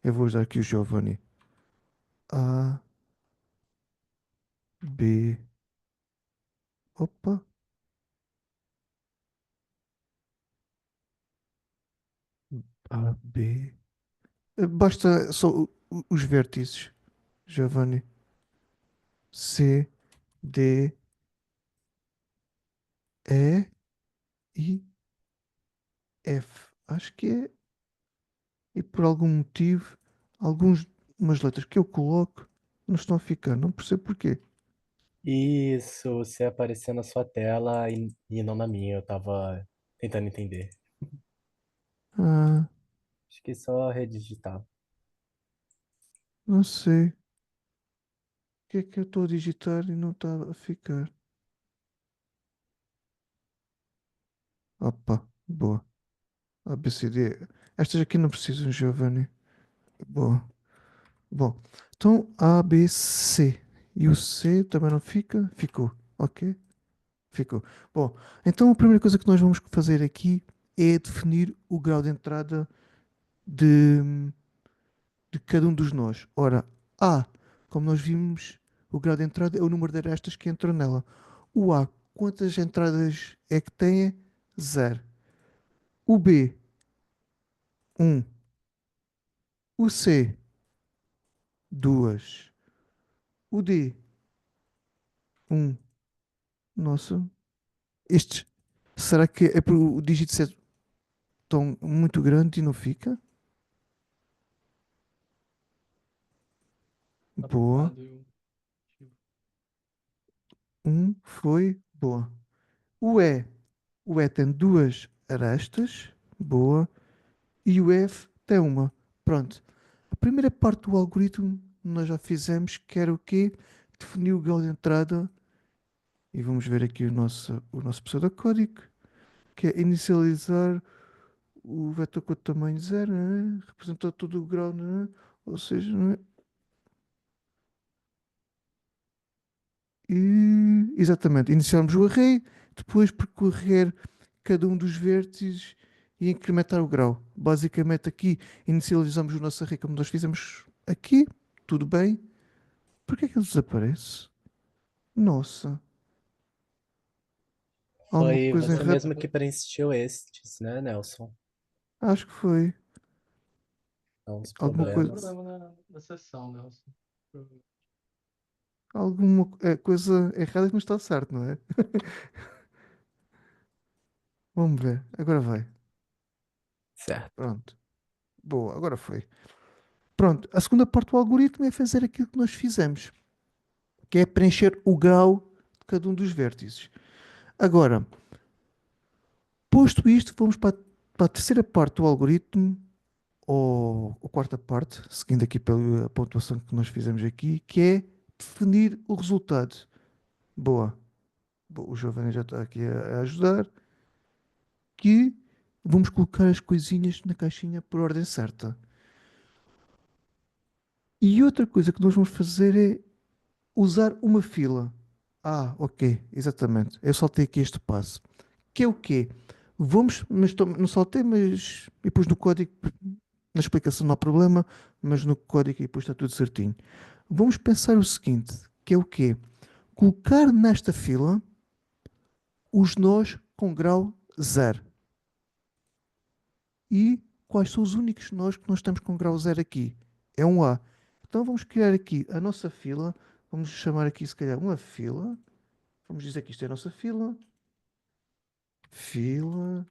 eu vou usar aqui o Giovanni. A, B. Opa. A, B. Basta só os vértices, Giovanni. C, D, E e F. Acho que é. E por algum motivo, umas letras que eu coloco não estão a ficar. Não percebo porquê. Isso, você apareceu na sua tela e não na minha. Eu tava tentando entender. Ah, Acho que só redigitar. não sei. O que é que eu estou a digitar e não está a ficar? Opa, boa. A, B, C, D. Estas aqui não precisam, Giovanni. Boa. Bom, então A, B, C. E o C também não fica? Ficou. Ok? Ficou. Bom, então a primeira coisa que nós vamos fazer aqui é definir o grau de entrada de, de cada um dos nós. Ora, A, como nós vimos, o grau de entrada é o número de arestas que entram nela. O A, quantas entradas é que tem? Zero. O B, um. O C, duas. O D, um. Nossa, estes. Será que é por o dígito ser tão muito grande e não fica? Boa. Aplicado eu. Um foi. Boa. O E. O E tem duas arestas. Boa. E o F tem uma. Pronto. A primeira parte do algoritmo nós já fizemos, que era o quê? Definir o grau de entrada. E vamos ver aqui o nosso pseudocódigo, que é inicializar o vetor com o tamanho zero, né? Representar todo o grau, né? Ou seja, né? Exatamente, iniciamos o array, depois percorrer cada um dos vértices e incrementar o grau. Basicamente aqui inicializamos o nosso array como nós fizemos aqui, tudo bem. Porquê é que ele desaparece? Nossa, alguma Foi coisa você errada. mesmo que preencheu estes, né, Nelson? Acho que foi Então, os alguma Algum coisa, problemas. problema na sessão, Nelson. coisa errada que não está certo, não é? Vamos ver, agora vai. Certo. Pronto, boa, agora foi. Pronto, a segunda parte do algoritmo é fazer aquilo que nós fizemos, que é preencher o grau de cada um dos vértices. Agora, posto isto, vamos para a terceira parte do algoritmo, ou a quarta parte, seguindo aqui pela pontuação que nós fizemos aqui, que é definir o resultado. Boa. O Giovanni já está aqui a ajudar. Que vamos colocar as coisinhas na caixinha por ordem certa. E outra coisa que nós vamos fazer é usar uma fila. Ah, ok, exatamente. Eu saltei aqui este passo. Que é o quê? Vamos, mas não saltei, mas e depois no código, na explicação não há problema, mas no código e depois está tudo certinho. Vamos pensar o seguinte, que é o quê? Colocar nesta fila os nós com grau zero. E quais são os únicos nós que nós estamos com grau zero aqui? É um A. Então vamos criar aqui a nossa fila. Vamos chamar aqui se calhar uma fila. Vamos dizer que isto é a nossa fila. Fila.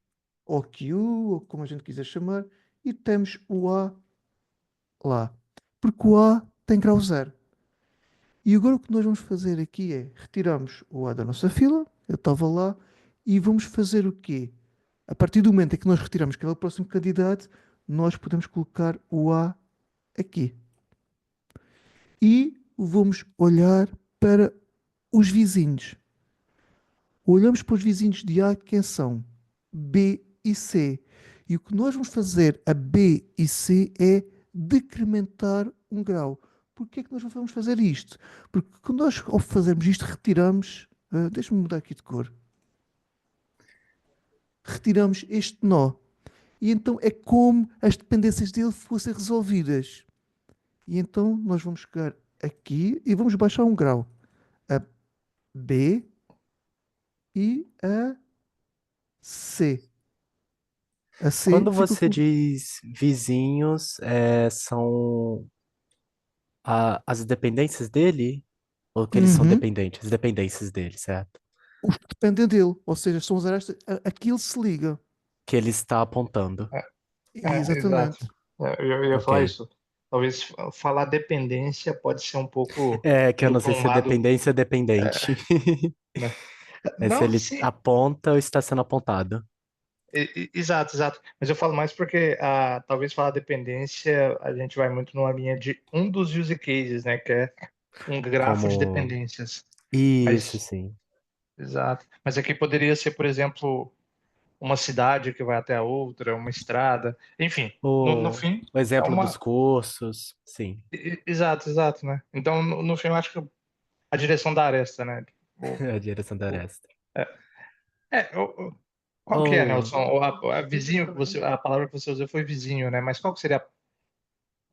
Ou Q, ou como a gente quiser chamar. E temos o A lá. Porque o A tem grau zero. E agora o que nós vamos fazer aqui é retiramos o A da nossa fila. Eu estava lá. E vamos fazer o quê? A partir do momento em que nós retiramos aquele próximo candidato, nós podemos colocar o A aqui. E vamos olhar para os vizinhos. Olhamos para os vizinhos de A, quem são? B e C. E o que nós vamos fazer a B e C é decrementar um grau. Porquê é que nós vamos fazer isto? Porque quando nós, ao fazermos isto, retiramos. Deixa-me mudar aqui de cor. Retiramos este nó. E então é como as dependências dele fossem resolvidas. E então nós vamos chegar aqui e vamos baixar um grau. A B e a C. A C Quando fica você com. diz vizinhos, são as dependências dele? Ou que eles são Uhum. dependentes? As dependências dele, certo? Os que dependem dele. Ou seja, são os arestas a que ele se liga. Que ele está apontando. Exato. Exatamente. Eu ia Ok. falar isso. Talvez falar dependência pode ser um pouco É, que eu indo não para sei um se é lado, dependência ou dependente. né? É se Não, ele sim, aponta ou está sendo apontado. exato, exato. Mas eu falo mais porque talvez falar dependência, a gente vai muito numa linha de um dos use cases, né? Que é um grafo de Como. dependências. Isso, Mas, sim. exato. Mas aqui poderia ser, por exemplo, uma cidade que vai até a outra, uma estrada. Enfim, no O, fim, o é exemplo dos uma. cursos, sim. Exato, exato, né? Então, no fim, eu acho que a direção da aresta, né? O, A direção da o- Aresta. é, qual que é, Ou Nelson? A vizinho que você, a palavra que você usou foi vizinho, né? Mas qual que seria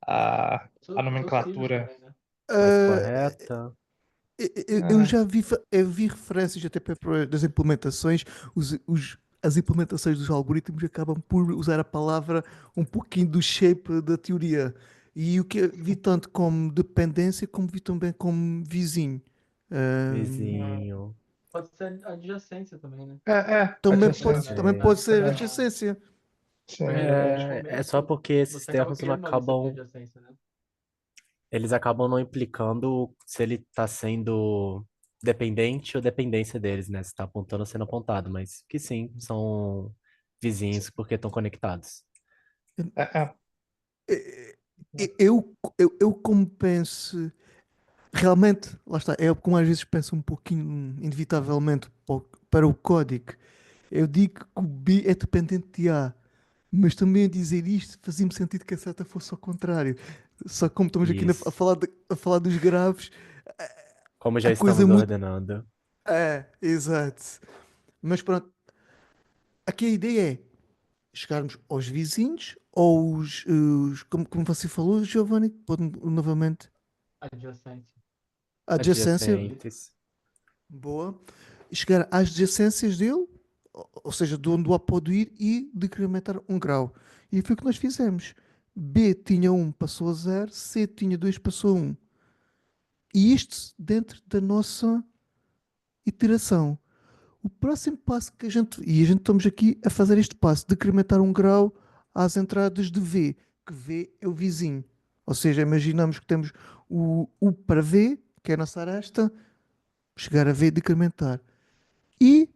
a Sou filhos nomenclatura? também, né? mais Ah, correta. eu já vi, eu vi referências até das implementações. As implementações dos algoritmos acabam por usar a palavra um pouquinho do shape da teoria. E o que eu vi tanto como dependência, como vi também como vizinho. Ahm, Ah, Vizinho. pode ser adjacência também, né? Adjacência. também pode ser É, adjacência. sim. Porque daí, tipo, É só porque esses você acaba termos não criando uma lista de acabam. adjacência, né? Eles acabam não implicando se ele está sendo dependente ou dependência deles, né? Se está apontando ou sendo apontado, mas que sim, são vizinhos porque estão conectados. É. Eu como penso, realmente, lá está, eu como às vezes penso um pouquinho, inevitavelmente, para o código. Eu digo que o B é dependente de A, mas também dizer isto fazia-me sentido que a seta fosse ao contrário. Só que como estamos aqui a Isso. falar, a falar dos graves, Como já a coisa estamos muda. ordenando. É, exato. Mas pronto, aqui a ideia é chegarmos aos vizinhos, ou como você falou, Giovanni, pode novamente, Adjacência. a adjacência, Adjacentes. boa, chegar às adjacências dele, ou seja, de onde o A pode ir e decrementar um grau. E foi o que nós fizemos. B tinha 1, passou a 0, C tinha 2, passou a 1. E isto dentro da nossa iteração. O próximo passo que a gente. E a gente estamos aqui a fazer este passo, decrementar um grau às entradas de V, que V é o vizinho. Ou seja, imaginamos que temos o U para V, que é a nossa aresta, chegar a V e decrementar. E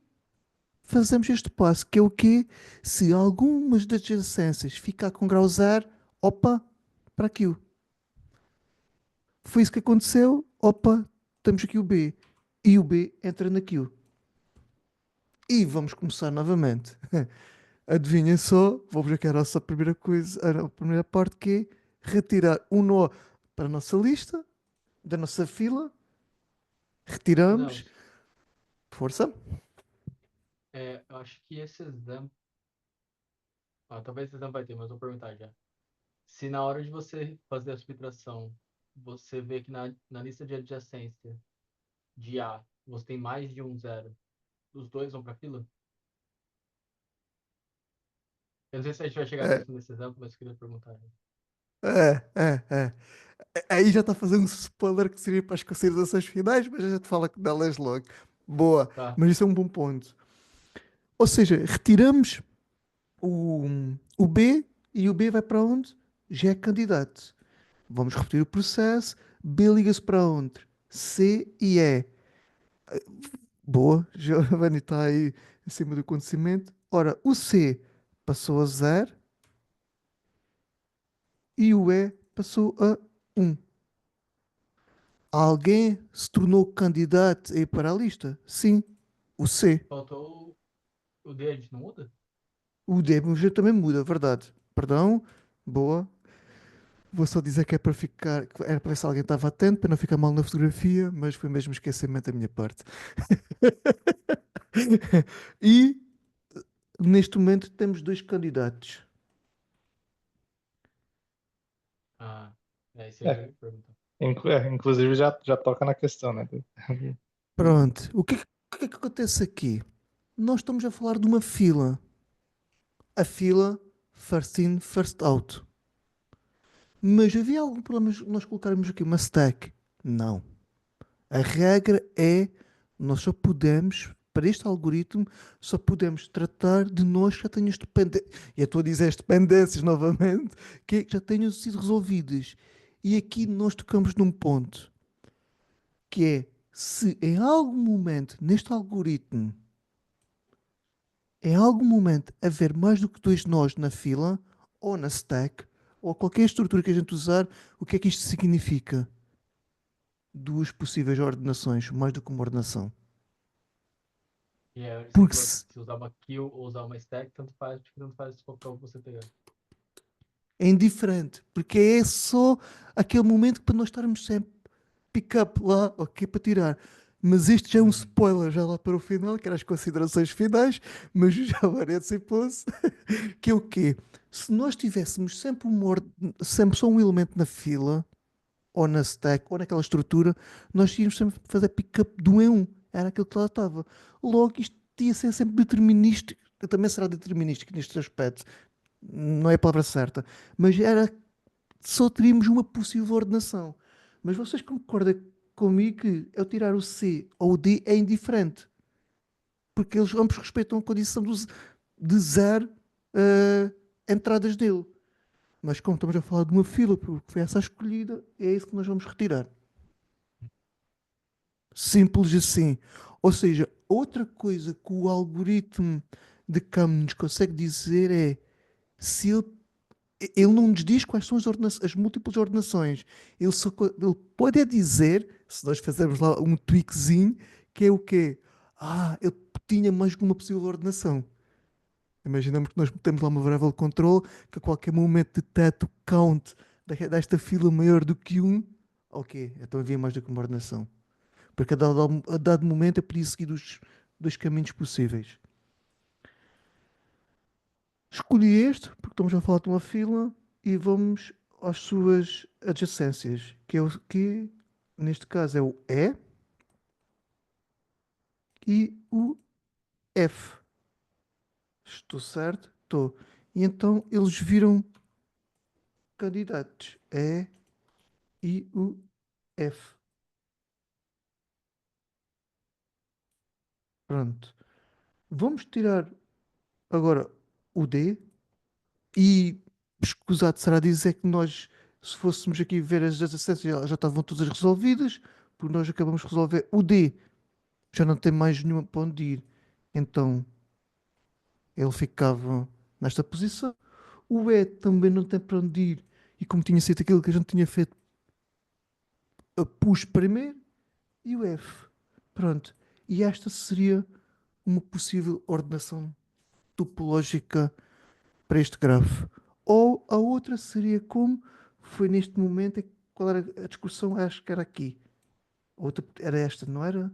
fazemos este passo, que é o quê? Se algumas das adjacências ficar com grau zero, opa, para aquilo. Foi isso que aconteceu, opa, temos aqui o B. E o B entra naquilo. E vamos começar novamente. Adivinha só, vamos aqui à nossa primeira coisa, a primeira parte que é retirar um nó para a nossa lista, da nossa fila, retiramos, Nelson, força. eu acho que esse exemplo. Talvez esse exemplo vai ter, mas vou perguntar já. Se na hora de você fazer a subtração, você vê que na lista de adjacência de A, você tem mais de um zero, os dois vão para fila? Eu não sei se a gente vai chegar É, nisso nesse exemplo, mas eu queria perguntar. é. Aí já está a fazer um spoiler que seria para as considerações finais, mas a gente fala delas logo. Boa, Tá. mas isso é um bom ponto. Ou seja, retiramos o, o B e o B vai para onde? Já é candidato. Vamos repetir o processo. B liga-se para onde? C e E. Boa, Giovanni está aí acima do conhecimento. Ora, o C passou a 0 e o E passou a 1. Alguém se tornou candidato a ir para a lista? Sim, o C. Faltou o D, a gente não muda? O D também muda, verdade. Perdão, boa. Vou só dizer que é para ficar, que era para ver se alguém estava atento, para não ficar mal na fotografia, mas foi mesmo esquecimento da minha parte. E neste momento temos dois candidatos. Ah, isso aí eu É, ia perguntar. inclusive já toca na questão, né? Pronto, o que é que acontece aqui? Nós estamos a falar de uma fila. A fila first in, first out. Mas havia algum problema de nós colocarmos aqui uma stack? Não. A regra é, nós só podemos, para este algoritmo, só podemos tratar de nós que já tenham dependências. E eu estou a dizer as dependências novamente, que já tenham sido resolvidas. E aqui nós tocamos num ponto, que é, se em algum momento, neste algoritmo, em algum momento haver mais do que dois nós na fila, ou na stack, ou qualquer estrutura que a gente usar, o que é que isto significa? Duas possíveis ordenações, mais do que uma ordenação. E aí, você Porque falou que se usar uma kill ou usar uma stack, tanto faz qual que você pegar. é indiferente, porque é só aquele momento para nós estarmos sempre pick up lá, ok, para tirar. Mas este já é um Uhum. spoiler, já lá para o final, que eram as considerações finais, mas já agora antecipou-se, que é o quê? Se nós tivéssemos sempre, sempre só um elemento na fila, ou na stack, ou naquela estrutura, nós íamos sempre fazer pick-up de um em um. Era aquilo que lá estava. Logo, isto ia ser sempre determinístico. Também será determinístico neste aspecto. Não é a palavra certa. Mas era, só teríamos uma possível ordenação. Mas vocês concordam comigo que eu tirar o C ou o D é indiferente? Porque eles ambos respeitam a condição de zero entradas dele. Mas como estamos a falar de uma fila, porque foi essa a escolhida, é isso que nós vamos retirar. Simples assim. Ou seja, outra coisa que o algoritmo de Cam nos consegue dizer é se ele não nos diz quais são as múltiplas ordenações. Ele pode é dizer, se nós fizermos lá um tweakzinho, que é o quê? Ah, ele tinha mais que uma possível ordenação. Imaginamos que nós metemos lá uma variável de control que a qualquer momento detecta o count desta fila maior do que um. Ok, então havia mais do que uma ordenação. porque a dado momento eu podia seguir os dois caminhos possíveis. Escolhi este, porque estamos a falar de uma fila, e vamos às suas adjacências, que neste caso é o E e o F. Estou certo? Estou. E então eles viram candidatos E e o F. Pronto. Vamos tirar agora o D e escusado será dizer que nós, se fôssemos aqui ver as adjacências, já estavam todas resolvidas, porque nós acabamos de resolver o D, já não tem mais nenhuma para onde ir. Então ele ficava nesta posição. O E também não tem para onde ir. E como tinha sido aquilo que a gente tinha feito, a pus primeiro e o F. Pronto. E esta seria uma possível ordenação topológica para este grafo. Ou a outra seria como foi neste momento, qual era a discussão? Acho que era aqui. A outra era esta, não era?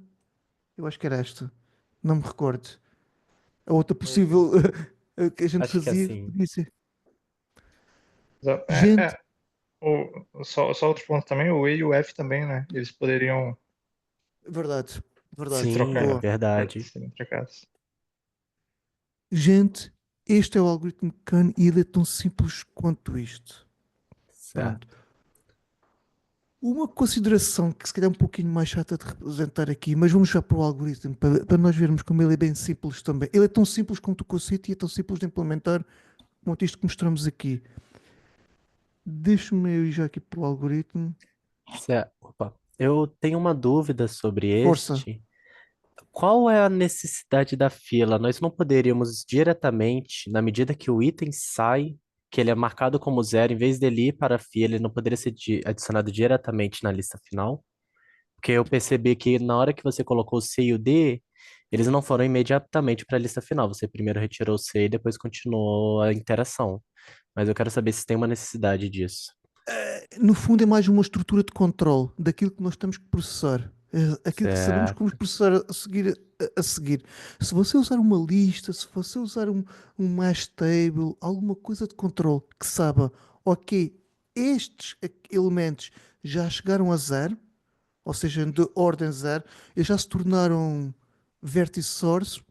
Eu acho que era esta. Não me recordo. A outra possível que a gente Acho que é fazia assim. podia ser. Exato. Gente, Só outro ponto também, o E e o F também, né? Eles poderiam verdade, se verdade. Sim, é trocar, Boa. verdade. serem trocados. Gente, este é o algoritmo de Khan e ele é tão simples quanto isto. Pronto. Certo. Uma consideração que se calhar é um pouquinho mais chata de representar aqui, mas vamos já para o algoritmo, para nós vermos como ele é bem simples também. Ele é tão simples quanto o conceito e é tão simples de implementar quanto isto que mostramos aqui. Deixa-me eu ir já aqui para o algoritmo. Opa, eu tenho uma dúvida sobre Força. este. Qual é a necessidade da fila? Nós não poderíamos diretamente, na medida que o item sai, que ele é marcado como zero, em vez dele ir para a fila, ele não poderia ser adicionado diretamente na lista final? Porque eu percebi que na hora que você colocou o C e o D, eles não foram imediatamente para a lista final. Você primeiro retirou o C e depois continuou a interação. Mas eu quero saber se tem uma necessidade disso. No fundo, é mais uma estrutura de controle daquilo que nós temos que processar. Aquilo que sabemos que vamos Certo. processar a seguir. Se você usar uma lista, se você usar um mash table, alguma coisa de controle que saiba, ok, estes elementos já chegaram a zero, ou seja, de ordem zero, eles já se tornaram vértice source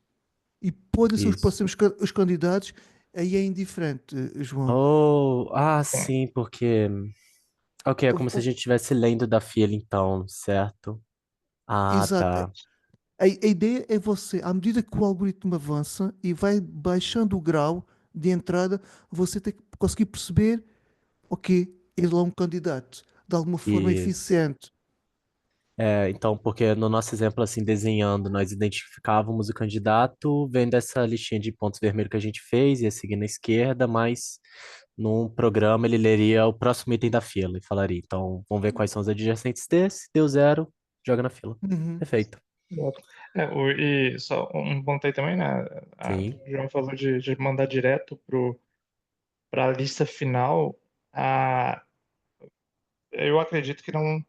e podem ser os Isso. próximos os candidatos, aí é indiferente, João. Oh, Bom, sim, porque. Ok, é O- como se a o- gente estivesse lendo da fila, então, certo? Ah, Exato. tá. A ideia é você, à medida que o algoritmo avança e vai baixando o grau de entrada, você tem que conseguir perceber, ok, ele é um candidato, de alguma forma Isso. eficiente. É, então, porque no nosso exemplo, assim, desenhando, nós identificávamos o candidato, vendo essa listinha de pontos vermelhos que a gente fez, ia seguir na esquerda, mas num programa ele leria o próximo item da fila e falaria, então, vamos ver quais são os adjacentes desse, deu zero, joga na fila. Uhum. Perfeito. exato. E só um ponto aí também, né? Sim. O João falou de mandar direto para a lista final. Ah, eu acredito que não.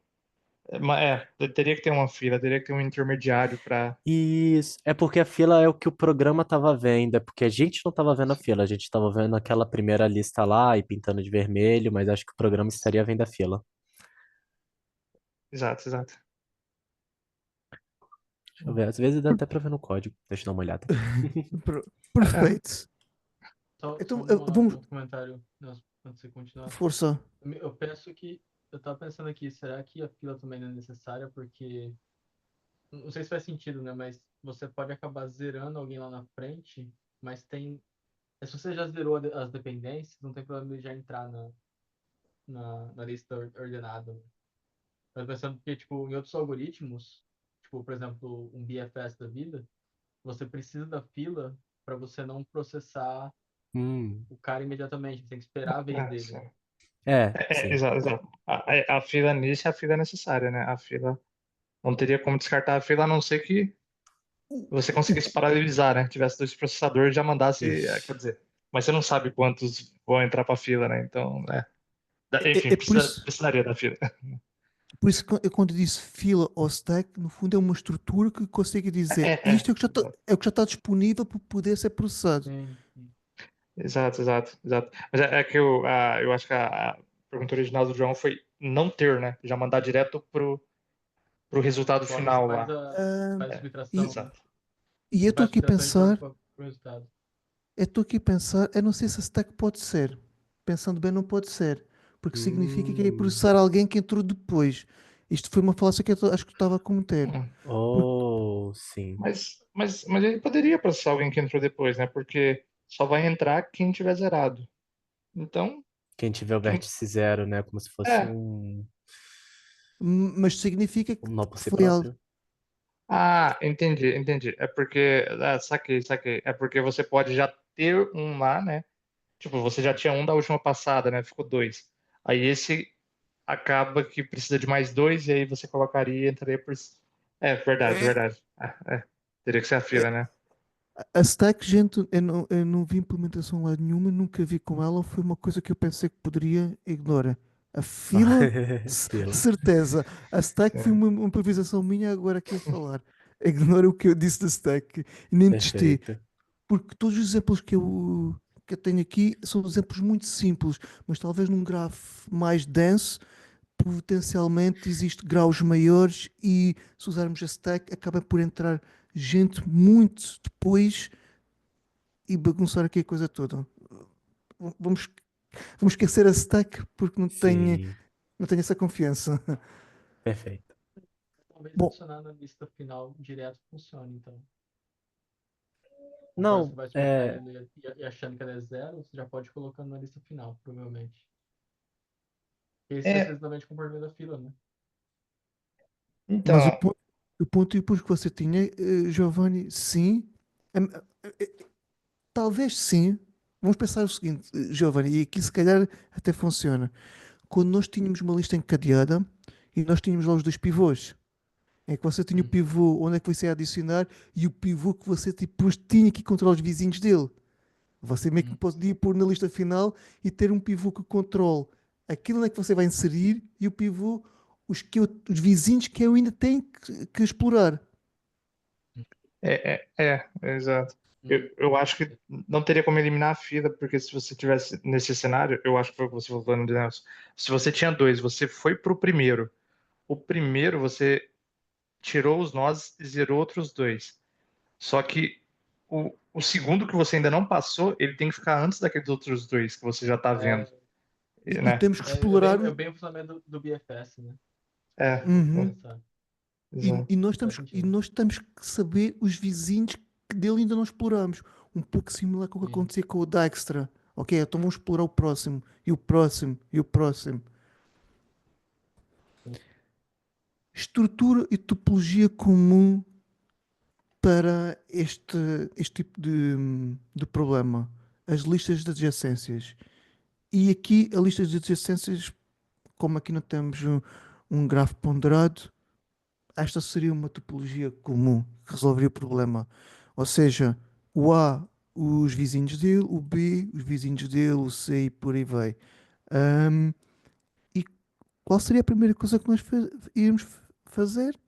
Teria que ter uma fila, teria que ter um intermediário para. Isso, é porque a fila é o que o programa estava vendo, é porque a gente não estava vendo a fila, a gente estava vendo aquela primeira lista lá e pintando de vermelho, mas acho que o programa estaria vendo a fila. Exato, exato. Deixa eu ver, às vezes dá até pra ver no código, deixa eu dar uma olhada. Per- É, Perfeito. Só Então, um vamos, outro comentário, antes de você continuar. força. Eu penso que. Eu tava pensando aqui, será que a fila também não é necessária? Porque. Não sei se faz sentido, né? Mas você pode acabar zerando alguém lá na frente, mas tem. Se você já zerou as dependências, não tem problema de já entrar na lista ordenada. Mas pensando que, tipo, em outros algoritmos, tipo, por exemplo, um BFS da vida, você precisa da fila para você não processar Hum, o cara imediatamente. Você tem que esperar a vez dele. sim. sim. Exato, exato. A fila nisso é a fila necessária, né? A fila não teria como descartar a fila a não ser que você O- conseguisse paralelizar, né? Tivesse dois processadores já mandasse, quer Ixi. dizer, mas você não sabe quantos vão entrar para a fila, né? Então, É enfim, por isso. precisaria da fila. Por isso, quando eu disse fila ou stack, no fundo é uma estrutura que consiga dizer isto é o que já está, Exato, é o que já está disponível para poder ser processado. Sim, sim. exato. Mas é que eu acho que a pergunta original do João foi não ter, né? Já mandar direto pro resultado O August final faz lá. Ah, faz a É, subtração, e, né? exato. e eu Ele estou faz a aqui a subtração e joga pensar, para o resultado. eu não sei se a stack pode ser. Pensando bem, não pode ser. Porque significa que é Hum. processar alguém que entrou depois. Isto foi uma falácia que acho que estava a cometer. Hum, Porque, Oh, sim. mas ele poderia processar alguém que entrou depois, né? Porque só vai entrar quem tiver zerado. Então, Quem tiver o quem. vértice zero, né? Como se fosse É. mas significa um nó por que si foi algo. próprio. Ah, entendi. É porque. Ah, saquei. É porque você pode já ter um lá, né? Tipo, você já tinha um da última passada, né? Ficou dois. Aí esse acaba que precisa de mais dois, e aí você colocaria e entraria por. É, verdade. Teria que ser a fila, né? A stack, gente, eu não vi implementação lá nenhuma, nunca vi com ela, foi uma coisa que eu pensei que poderia ignorar. A fila, Fila. certeza. A stack foi Sim. uma improvisação minha agora aqui a falar. Ignora o que eu disse da stack e nem testei, Perfeito. porque todos os exemplos que eu tenho aqui são exemplos muito simples, mas talvez num grafo mais denso, potencialmente existe graus maiores e se usarmos a stack acaba por entrar gente muito depois e bagunçar aqui a coisa toda. Vamos, vamos esquecer a stack porque Sim, não tenho essa confiança. perfeito. Talvez Bom, adicionar na lista final direto funcione, então. Conforme você Não, vai subtraindo e achando que ela é zero, você já pode ir colocando na lista final, provavelmente. Esse é É, exatamente o comportamento da fila, né? mas então, o ponto e depois que você tinha, Giovanni, sim, Em- talvez sim. Vamos pensar o seguinte, Giovanni, e aqui se calhar até funciona. Quando nós tínhamos uma lista encadeada e nós tínhamos lá os dois pivôs, é que você tinha o Uhum. pivô onde é que você ia adicionar e o pivô que você depois tinha que controlar os vizinhos dele. Você meio que Uhum. podia pôr na lista final e ter um pivô que controle aquilo onde é que você vai inserir e o pivô, os vizinhos que eu ainda tenho que explorar. exato. Eu, Uhum. eu acho que não teria como eliminar a fila, porque se você tivesse nesse cenário, eu acho que foi o que você falou no Nelson. Se você tinha dois, você foi pro primeiro. O primeiro você tirou os nós e zerou outros dois. Só que o segundo que você ainda não passou, ele tem que ficar antes daqueles outros dois que você já tá vendo, É, E né? temos que explorar. é bem o funcionamento do BFS, né? É, Se for Uhum. pensar. exato. Nós Faz e sentido. nós temos que saber os vizinhos que dele ainda não exploramos. Um pouco similar com o que Sim. acontecia com o Dijkstra. Ok, então vamos explorar o próximo, e o próximo, e o próximo. Sim. Estrutura e topologia comum para este tipo de problema. As listas de adjacências. E aqui a lista de adjacências, como aqui não temos um grafo ponderado, esta seria uma topologia comum que resolveria o problema. Ou seja, o A, os vizinhos dele, o B, os vizinhos dele, o C e por aí vai. Ahm, e qual seria a primeira coisa que nós íamos fazer?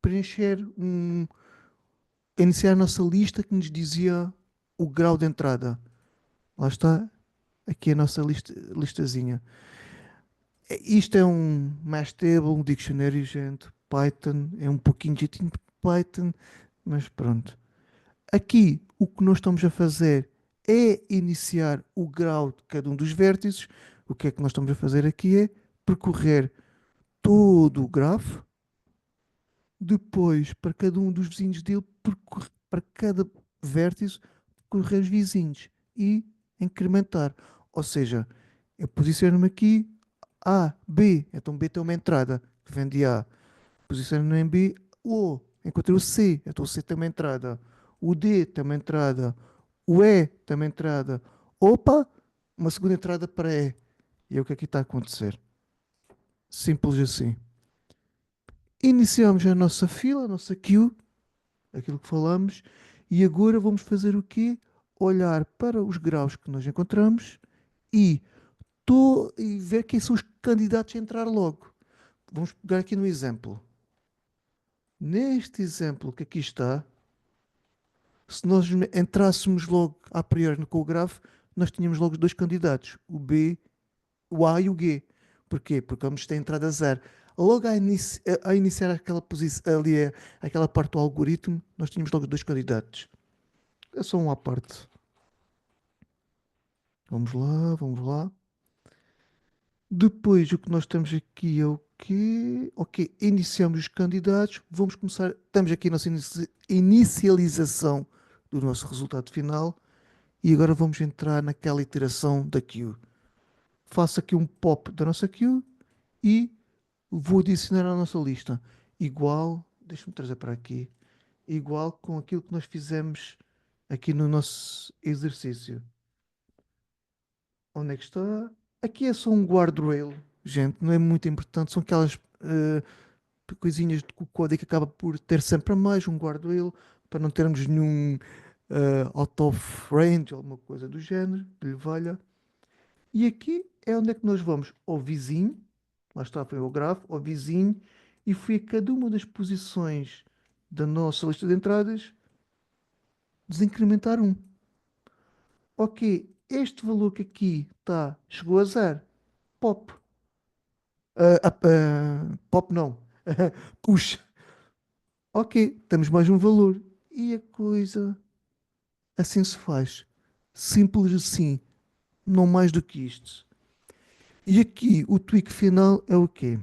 Preencher iniciar a nossa lista que nos dizia o grau de entrada. Lá está, aqui a nossa listazinha. Isto é um mass table, um dicionário, gente. Python é um pouquinho de jeitinho de Python, mas pronto. Aqui o que nós estamos a fazer é iniciar o grau de cada um dos vértices. O que é que nós estamos a fazer aqui é percorrer todo o grafo, depois para cada um dos vizinhos dele, para cada vértice, percorrer os vizinhos e incrementar. Ou seja, eu posiciono-me aqui A, B, então B tem uma entrada que vem de A. Posiciono-me em B, O, encontrei o C, então o C tem uma entrada. O D tem uma entrada. O E tem uma entrada. Opa, uma segunda entrada para E. E é o que aqui está a acontecer. Simples assim. Iniciamos a nossa fila, a nossa queue, aquilo que falamos, e agora vamos fazer o quê? Olhar para os graus que nós encontramos e, e ver quem são os candidatos a entrar logo. vamos pegar aqui no exemplo. Neste exemplo que aqui está, se nós entrássemos logo a priori com o grafo, nós tínhamos logo dois candidatos, o B, o A e o G. Porquê? Porque vamos ter entrada zero. Logo a iniciar aquela posição ali, aquela parte do algoritmo, nós tínhamos logo dois candidatos. É só uma parte. Vamos lá, vamos lá. Depois, o que nós temos aqui é o quê? Ok, iniciamos os candidatos. Vamos começar. Estamos aqui na nossa inicialização do nosso resultado final. E agora vamos entrar naquela iteração da queue. Faço aqui um pop da nossa queue e vou adicionar à nossa lista. Igual, deixa-me trazer para aqui. Igual com aquilo que nós fizemos aqui no nosso exercício. Onde é que está? Aqui é só um guardrail, gente, não é muito importante. São aquelas coisinhas de que o código acaba por ter sempre a mais, um guardrail, para não termos nenhum out of range, alguma coisa do género, que lhe valha. E aqui é onde é que nós vamos ao vizinho, lá está, foi o grafo, ao vizinho, e fui a cada uma das posições da nossa lista de entradas desincrementar um. Ok, este valor que aqui está, chegou a zero. Pop. Pop não. Puxa. Ok, temos mais um valor. E a coisa assim se faz. Simples assim. Não mais do que isto. E aqui o tweak final é o quê?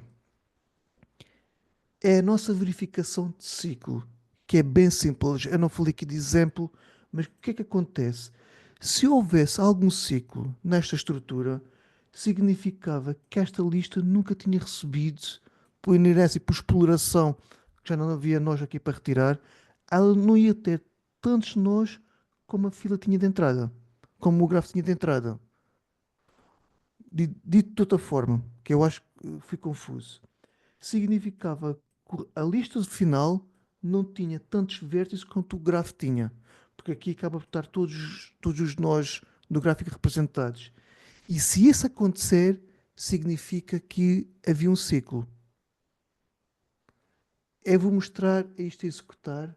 É a nossa verificação de ciclo, que é bem simples. Eu não falei aqui de exemplo, mas o que é que acontece? Se houvesse algum ciclo nesta estrutura, significava que esta lista nunca tinha recebido, por inerência e por exploração, que já não havia nós aqui para retirar, ela não ia ter tantos nós como a fila tinha de entrada, como o grafo tinha de entrada. Dito de outra forma, que eu acho que fui confuso, significava que a lista final não tinha tantos vértices quanto o grafo tinha. Porque aqui acaba por estar todos os nós do gráfico representados. E se isso acontecer, significa que havia um ciclo. Eu vou mostrar isto a executar,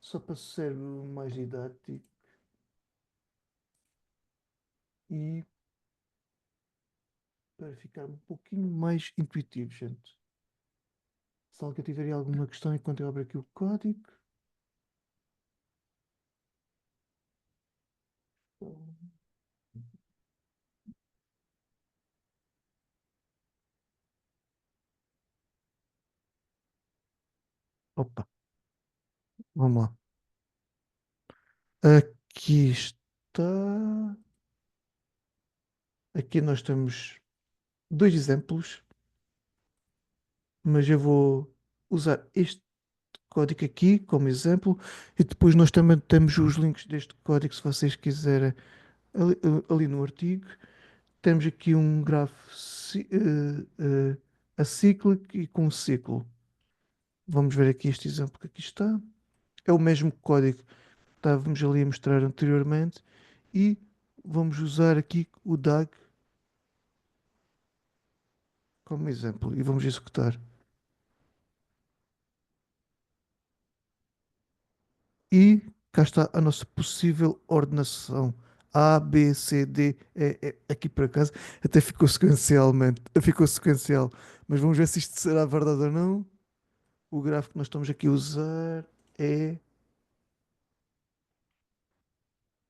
só para ser mais didático e para ficar um pouquinho mais intuitivo, gente. Se alguém tiver alguma questão enquanto eu abro aqui o código. Opa, vamos lá. Aqui está. Aqui nós temos dois exemplos, mas eu vou usar este código aqui como exemplo e depois nós também temos os links deste código se vocês quiserem ali, ali no artigo. Temos aqui um grafo acíclico e com ciclo. Vamos ver aqui este exemplo que aqui está. É o mesmo código que estávamos ali a mostrar anteriormente e vamos usar aqui o DAG como exemplo e vamos executar. E cá está a nossa possível ordenação. A, B, C, D, E. Aqui por acaso até ficou sequencialmente, ficou sequencial. Mas vamos ver se isto será verdade ou não. O gráfico que nós estamos aqui a usar é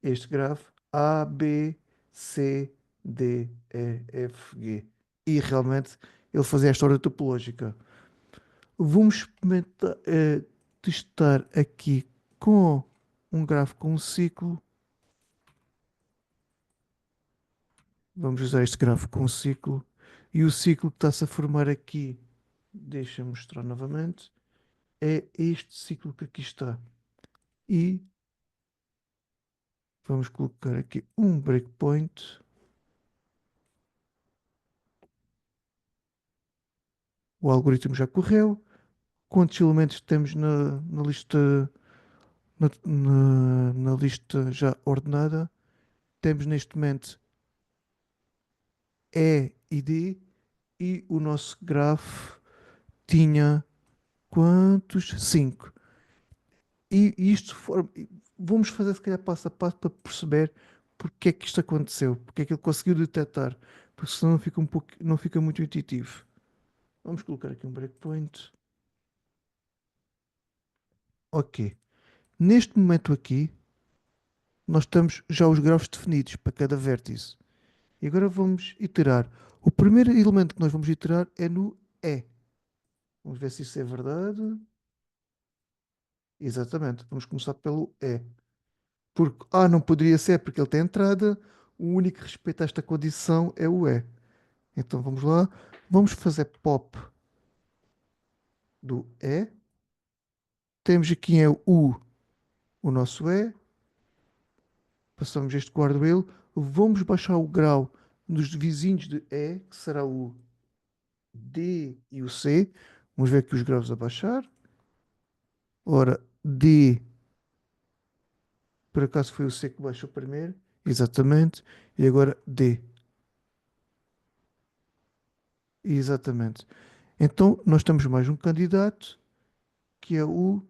este gráfico. A, B, C, D, E, F, G. E realmente ele fazia esta ordem topológica. Vamos experimentar, testar aqui com um gráfico com um ciclo. Vamos usar este gráfico com um ciclo. E o ciclo que está-se a formar aqui, deixa-me mostrar novamente, é este ciclo que aqui está. E vamos colocar aqui um breakpoint. O algoritmo já correu. Quantos elementos temos na lista, na lista já ordenada? Temos neste momento E e D. E o nosso grafo tinha quantos? 5. E isto vamos fazer se calhar passo a passo para perceber porque é que isto aconteceu, porque é que ele conseguiu detectar, porque senão não fica não fica muito intuitivo. Vamos colocar aqui um breakpoint. Ok. Neste momento aqui, nós temos já os grafos definidos para cada vértice. E agora vamos iterar. O primeiro elemento que nós vamos iterar é no E. Vamos ver se isso é verdade. Exatamente. Vamos começar pelo E. Porque A não poderia ser porque ele tem entrada. O único que respeita esta condição é o E. Então vamos lá. Vamos fazer pop do E. Temos aqui em o nosso E. Passamos este guarda-ele. Vamos baixar o grau nos vizinhos de E, que será o D e o C. Vamos ver aqui os graus a baixar. Ora, D, por acaso foi o C que baixou primeiro. Exatamente. E agora D. Exatamente. Então, nós temos mais um candidato, que é o.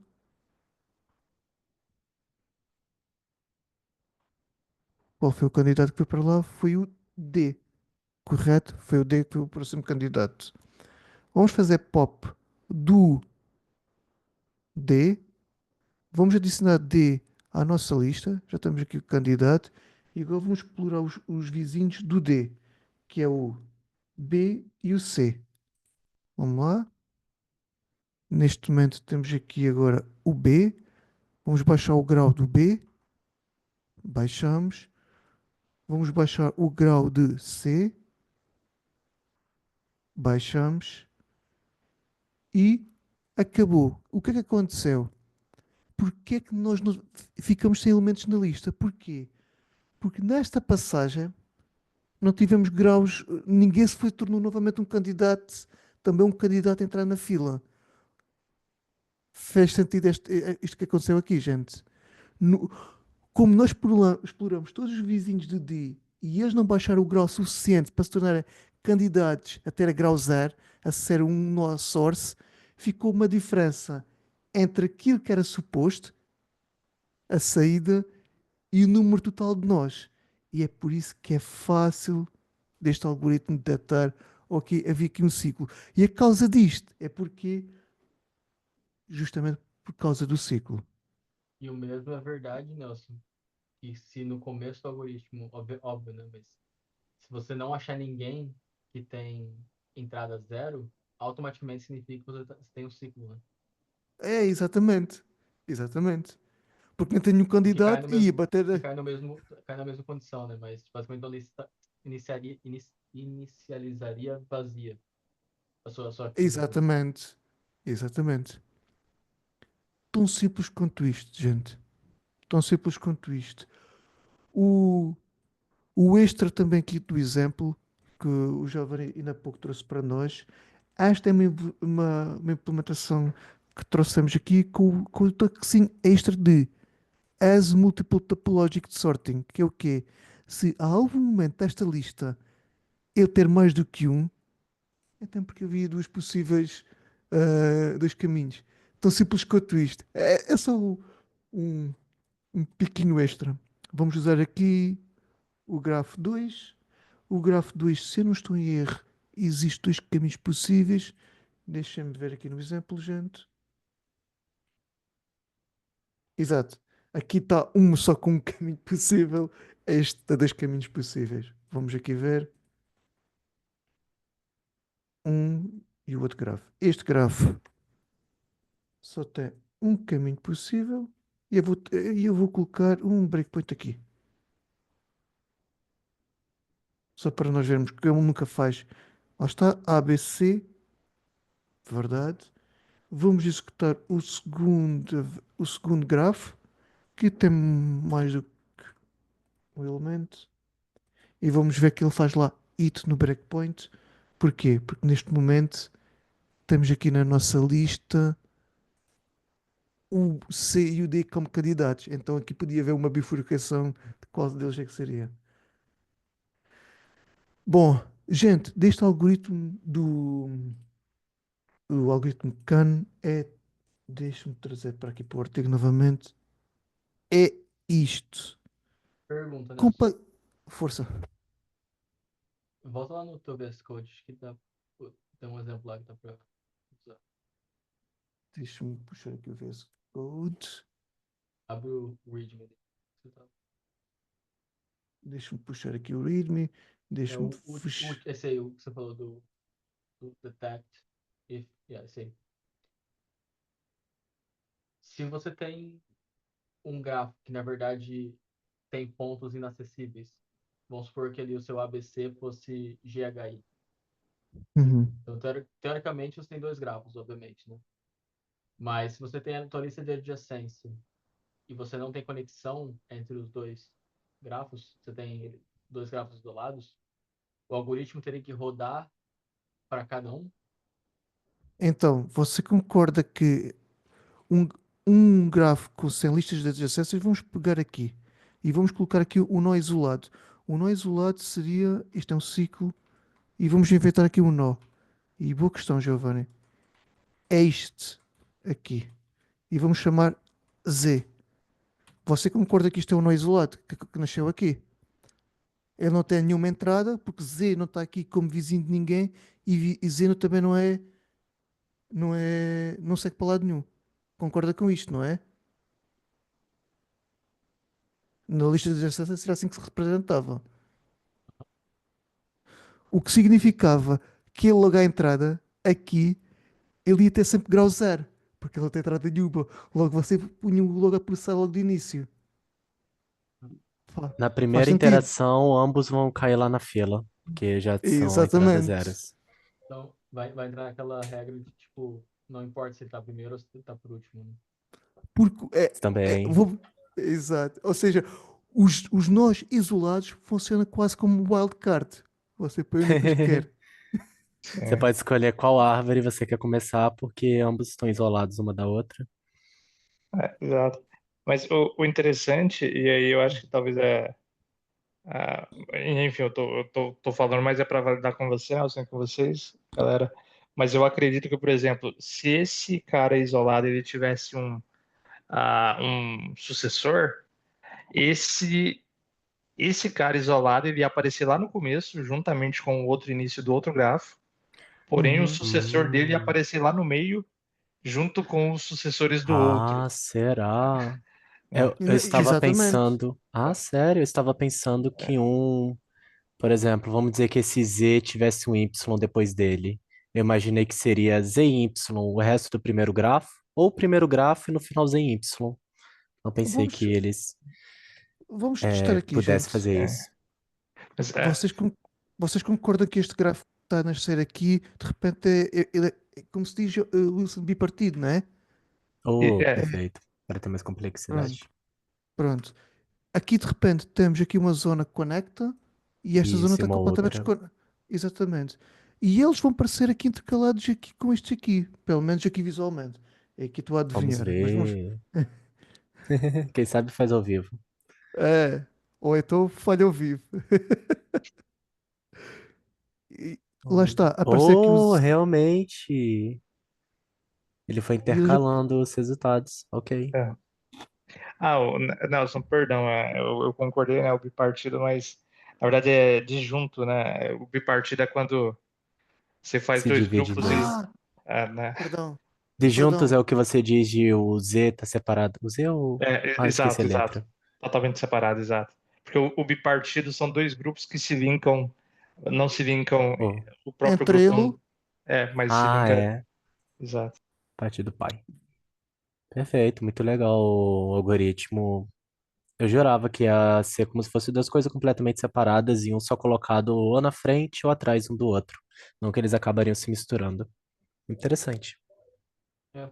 Qual foi o candidato que foi para lá? Foi o D. Correto? Foi o D que foi o próximo candidato. Vamos fazer pop do D. Vamos adicionar D à nossa lista. Já temos aqui o candidato. E agora vamos explorar os vizinhos do D, que é o B e o C. Vamos lá. Neste momento temos aqui agora o B. Vamos baixar o grau do B. Baixamos. Vamos baixar o grau de C. Baixamos. E acabou. O que é que aconteceu? Porquê é que nós ficamos sem elementos na lista? Porquê? Porque nesta passagem não tivemos graus, ninguém se foi, tornou novamente um candidato, também um candidato a entrar na fila. Fez sentido isto que aconteceu aqui, gente? No- Como nós exploramos todos os vizinhos de D e eles não baixaram o grau suficiente para se tornarem candidatos a ter a grau zero, a ser um nó source, ficou uma diferença entre aquilo que era suposto, a saída, e o número total de nós. E é por isso que é fácil deste algoritmo detectar, ok, havia aqui um ciclo. E a causa disto é porque, justamente por causa do ciclo. E o mesmo é verdade, Nelson, que se no começo do algoritmo, óbvio, né? Mas se você não achar ninguém que tem entrada zero, automaticamente significa que você tem um ciclo, né? É, exatamente. Exatamente. Porque não tenho um E que cai candidato no e ia mesmo, bater. que cai na mesma condição, né? Mas basicamente então inicializaria vazia a sua arquitetura. Exatamente. Exatamente. Tão simples quanto isto, gente. Tão simples quanto isto. O, o extra também aqui do exemplo que o Giovanni ainda há pouco trouxe para nós. Esta é uma implementação que trouxemos aqui com o toquezinho extra de as multiple topologic sorting, que é o quê? Se a algum momento desta lista eu ter mais do que um, então porque havia duas possíveis, dois caminhos. Tão simples quanto isto. É só um, um pequeno extra. Vamos usar aqui o grafo 2. O grafo 2, se eu não estou em erro, existem dois caminhos possíveis. Deixem-me ver aqui no exemplo, gente. Exato. Aqui está um só com um caminho possível. Este tem dois caminhos possíveis. Vamos aqui ver um e o outro grafo. Este grafo só tem um caminho possível e eu vou colocar um breakpoint aqui. Só para nós vermos que ele nunca faz. Lá está, ABC, verdade. Vamos executar o segundo grafo, que tem mais do que um elemento. E vamos ver que ele faz lá it no breakpoint. Porquê? Porque neste momento temos aqui na nossa lista o C e o D como candidatos. Então aqui podia haver uma bifurcação de qual deles é que seria. Bom, Gente, deste algoritmo o algoritmo CAN é. Deixa-me trazer para aqui para o artigo novamente. É isto. Pergunta, Nelson. Compa Força. Volta lá no teu VS Code, acho que tem um exemplo lá que dá pra usar. Deixa-me puxar aqui o VS Code. Abre o README. Você tá- Deixa-me puxar aqui o README. É Deixa-me o esse aí, o que você falou do detect if, yeah, esse aí. Se você tem um grafo que na verdade tem pontos inacessíveis, vamos supor que ali o seu ABC fosse GHI. Uhum. Então, teoricamente, você tem dois grafos, obviamente, né? Mas se você tem a tua lista de adjacência e você não tem conexão entre os dois grafos, você tem dois grafos isolados, o algoritmo teria que rodar para cada um. Então, você concorda que um, um gráfico sem listas de adjacências, vamos pegar aqui e vamos colocar aqui o nó isolado. O nó isolado seria, isto é um ciclo, e vamos inventar aqui um nó. E boa questão, Giovanni. É este aqui. E vamos chamar Z. Você concorda que isto é um nó isolado que nasceu aqui? Ele não tem nenhuma entrada, porque Z não está aqui como vizinho de ninguém e Z também não segue para lado nenhum. Concorda com isto, não é? Na lista de adjacências será assim que se representava. O que significava que ele logo à entrada, aqui, ele ia ter sempre grau zero. Porque ele não tem entrada nenhuma. Logo você punha logo a processar logo de início. Na Faz primeira sentido. interação, ambos vão cair lá na fila, porque já são entradas Exatamente. zeros. Então, vai entrar naquela regra de, tipo, não importa se ele tá primeiro ou se ele tá por último, né? Porque Também. exato. Ou seja, os nós isolados funcionam quase como um wildcard. Você põe onde depois quer. Você Sim, pode escolher qual árvore você quer começar, porque ambos estão isolados uma da outra. exato. Mas o interessante, e aí eu acho que talvez enfim, tô falando, mas é para validar com você, Nelson, com vocês, galera. Mas eu acredito que, por exemplo, se esse cara isolado ele tivesse um sucessor, esse esse cara isolado ele ia aparecer lá no começo, juntamente com o outro início do outro grafo. Porém, o Uhum. sucessor dele ia Hum. aparecer lá no meio, junto com os sucessores do outro, Ah, será? né? Eu estava Exatamente. pensando. Ah, sério? Eu estava pensando que por exemplo, vamos dizer que esse Z tivesse um Y depois dele. Eu imaginei que seria ZY o resto do primeiro grafo, ou o primeiro grafo e no final ZY. Não pensei Vamos, que eles vamos testar aqui, pudessem gente. fazer É. isso. Mas, Vocês, vocês concordam que este gráfico que está a nascer aqui, de repente, como se diz, Wilson bipartido, não é? Oh, é, perfeito. Para ter mais complexidade. Pronto, pronto. Aqui, de repente, temos aqui uma zona que conecta e esta zona Isso e está uma completamente outra. desconectada. Exatamente. E eles vão parecer aqui intercalados aqui com estes aqui, pelo menos aqui visualmente. É que estou a Vamos adivinhar, mas vamos. ver. Quem sabe faz ao vivo. É, ou então falha ao vivo. E lá está, aparecer aqui Oh, os. realmente. Ele foi E eles... intercalando os resultados. Ok. é. Nelson, perdão, eu concordei, né, o bipartido, mas na verdade é disjunto, né? O bipartido é quando você faz Se dois divide em grupos dois. né? Perdão, De juntos perdão. é o que você diz de o Z tá separado. O Z é o. Ah, esqueci a Exato, exato. letra. Totalmente separado, exato. Porque o bipartido são dois grupos que se linkam, não se linkam, Oh. o próprio Entre grupo ele. mas se Ah, linka, é. exato. Partido pai. Perfeito, muito legal o algoritmo. Eu jurava que ia ser como se fossem duas coisas completamente separadas e um só colocado ou na frente ou atrás um do outro. Não que eles acabariam se misturando. Interessante.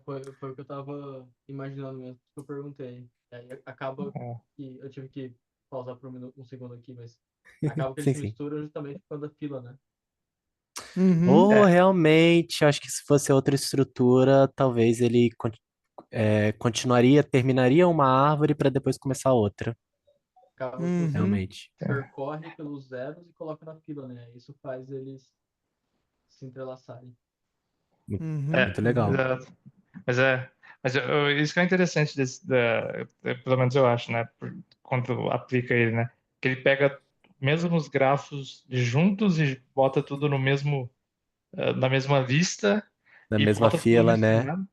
Foi o que eu tava imaginando mesmo, que eu perguntei. Aí acaba É, que eu tive que pausar por um segundo aqui, mas acaba que eles Sim, se sim. misturam justamente por causa da fila, né? Uhum. Ou é, realmente, acho que se fosse outra estrutura, talvez ele continuaria, terminaria uma árvore para depois começar outra. acaba que Uhum. você realmente. percorre pelos zeros e coloca na fila, né? Isso faz eles se entrelaçarem. Uhum. Muito legal. Exato. Mas isso que é interessante pelo menos eu acho, né? Quando aplica ele, né? Que ele pega mesmo os grafos juntos e bota tudo no mesmo, na mesma lista Na e mesma bota tudo fila, né? misturado.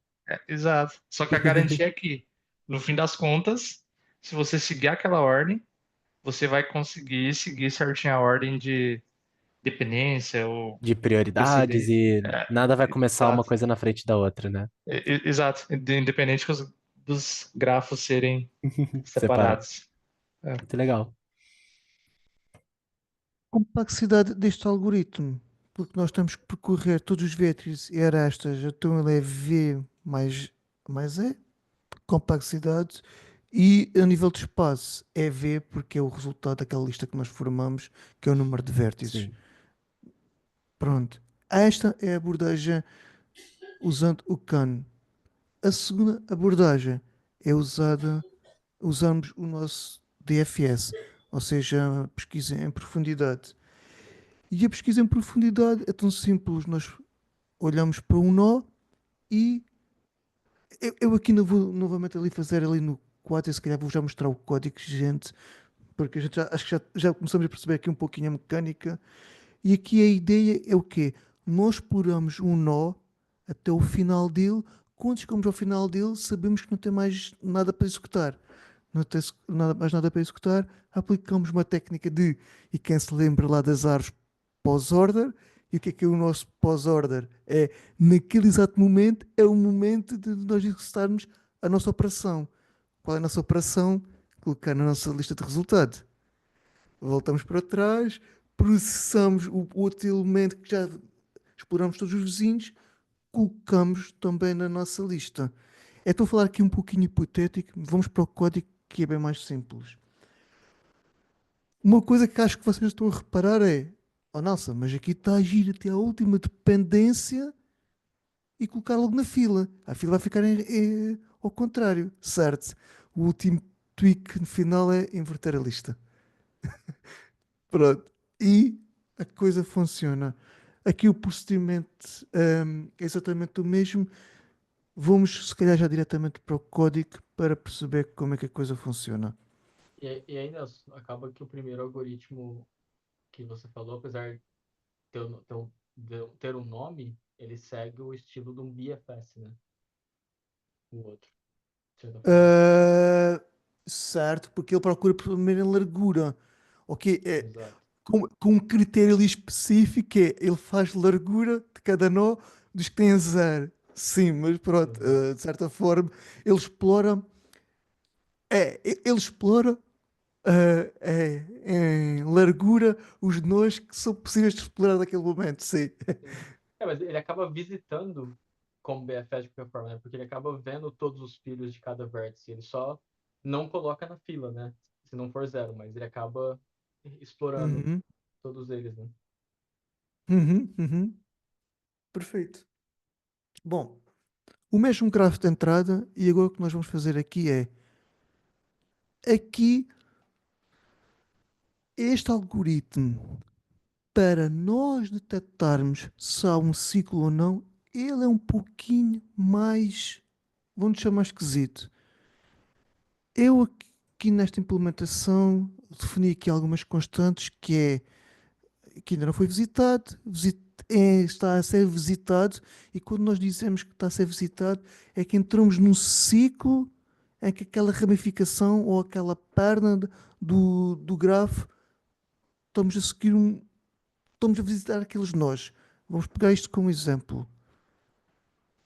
Exato. Só que a garantia é que, no fim das contas, se você seguir aquela ordem, você vai conseguir seguir certinho a ordem de dependência ou De prioridades precedência. e nada vai começar uma Exato. coisa na frente da outra, né? Exato. Independente dos grafos serem Separa. separados. É. Muito legal. Complexidade deste algoritmo, porque nós temos que percorrer todos os vértices e arestas, então ele é V mais E, complexidade, e a nível de espaço é V, porque é o resultado daquela lista que nós formamos, que é o número de vértices. Sim. Pronto. Esta é a abordagem usando o CAN. A segunda abordagem é usamos o nosso DFS, ou seja, a pesquisa em profundidade. E a pesquisa em profundidade é tão simples, nós olhamos para um nó e eu aqui não vou novamente ali fazer ali no 4 e se calhar vou já mostrar o código, gente, porque a gente acho que já começamos a perceber aqui um pouquinho a mecânica. E aqui a ideia é o quê? Nós exploramos um nó até o final dele. Quando chegamos ao final dele, sabemos que não tem mais nada para executar. Não tem mais nada para executar. Aplicamos uma técnica de, e quem se lembra lá das árvores pós-order, e o que é o nosso pós-order? É, naquele exato momento, é o momento de nós executarmos a nossa operação. Qual é a nossa operação? Colocar na nossa lista de resultado. Voltamos para trás, processamos o outro elemento que já exploramos todos os vizinhos, colocamos também na nossa lista. Estou a falar aqui um pouquinho hipotético, vamos para o código que é bem mais simples. Uma coisa que acho que vocês estão a reparar é: oh nossa, mas aqui está a agir até a última dependência e colocar logo na fila. A fila vai ficar ao contrário, certo? O último tweak no final é inverter a lista. Pronto. E a coisa funciona. Aqui o procedimento é exatamente o mesmo. Vamos, se calhar, já diretamente para o código para perceber como é que a coisa funciona. E ainda acaba que o primeiro algoritmo que você falou, apesar de ter um nome, ele segue o estilo de um BFS, né? O outro, de certa forma. Ah, certo, porque ele procura primeiro em largura. Ok, Exato. com um critério ali específico, é ele faz largura de cada nó dos que têm zero. Sim, mas pronto, Exato. de certa forma, ele explora. Ele explora em largura os nós que são possíveis de explorar naquele momento, sim. Sim. Mas ele acaba visitando como BFS de qualquer forma, né? Porque ele acaba vendo todos os filhos de cada vértice. Ele só não coloca na fila, né? Se não for zero, mas ele acaba explorando Uhum, todos eles, né? uhum. Perfeito. Bom, o mesmo grafo de entrada, e agora o que nós vamos fazer aqui é aqui este algoritmo para nós detectarmos se há um ciclo ou não, ele é um pouquinho mais, vamos chamar esquisito. Eu aqui nesta implementação defini aqui algumas constantes que ainda não foi visitado, está a ser visitado, e quando nós dizemos que está a ser visitado, é que entramos num ciclo em que aquela ramificação ou aquela perna do grafo estamos a seguir estamos a visitar aqueles nós. Vamos pegar isto como exemplo.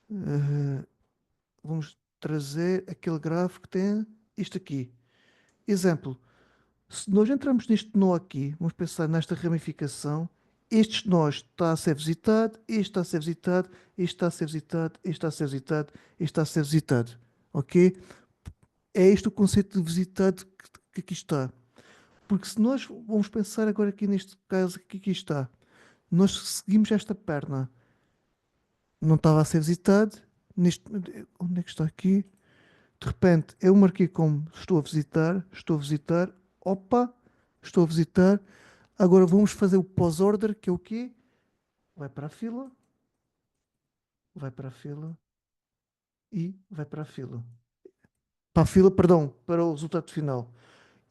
Uh, Vamos trazer aquele grafo que tem isto aqui. Exemplo. Se nós entramos neste nó aqui, vamos pensar nesta ramificação, este nó está a ser visitado, este está a ser visitado, este está a ser visitado, este está a ser visitado, este está a ser visitado. Ok? É este o conceito de visitado que aqui está. Porque se nós vamos pensar agora aqui neste caso que aqui está, nós seguimos esta perna, não estava a ser visitado, onde é que está aqui? De repente eu marquei como estou a visitar, Opa, estou a visitar. Agora vamos fazer o pós-order, que é o quê? Vai para a fila, vai para a fila e vai para a fila. Para a fila, perdão, para o resultado final.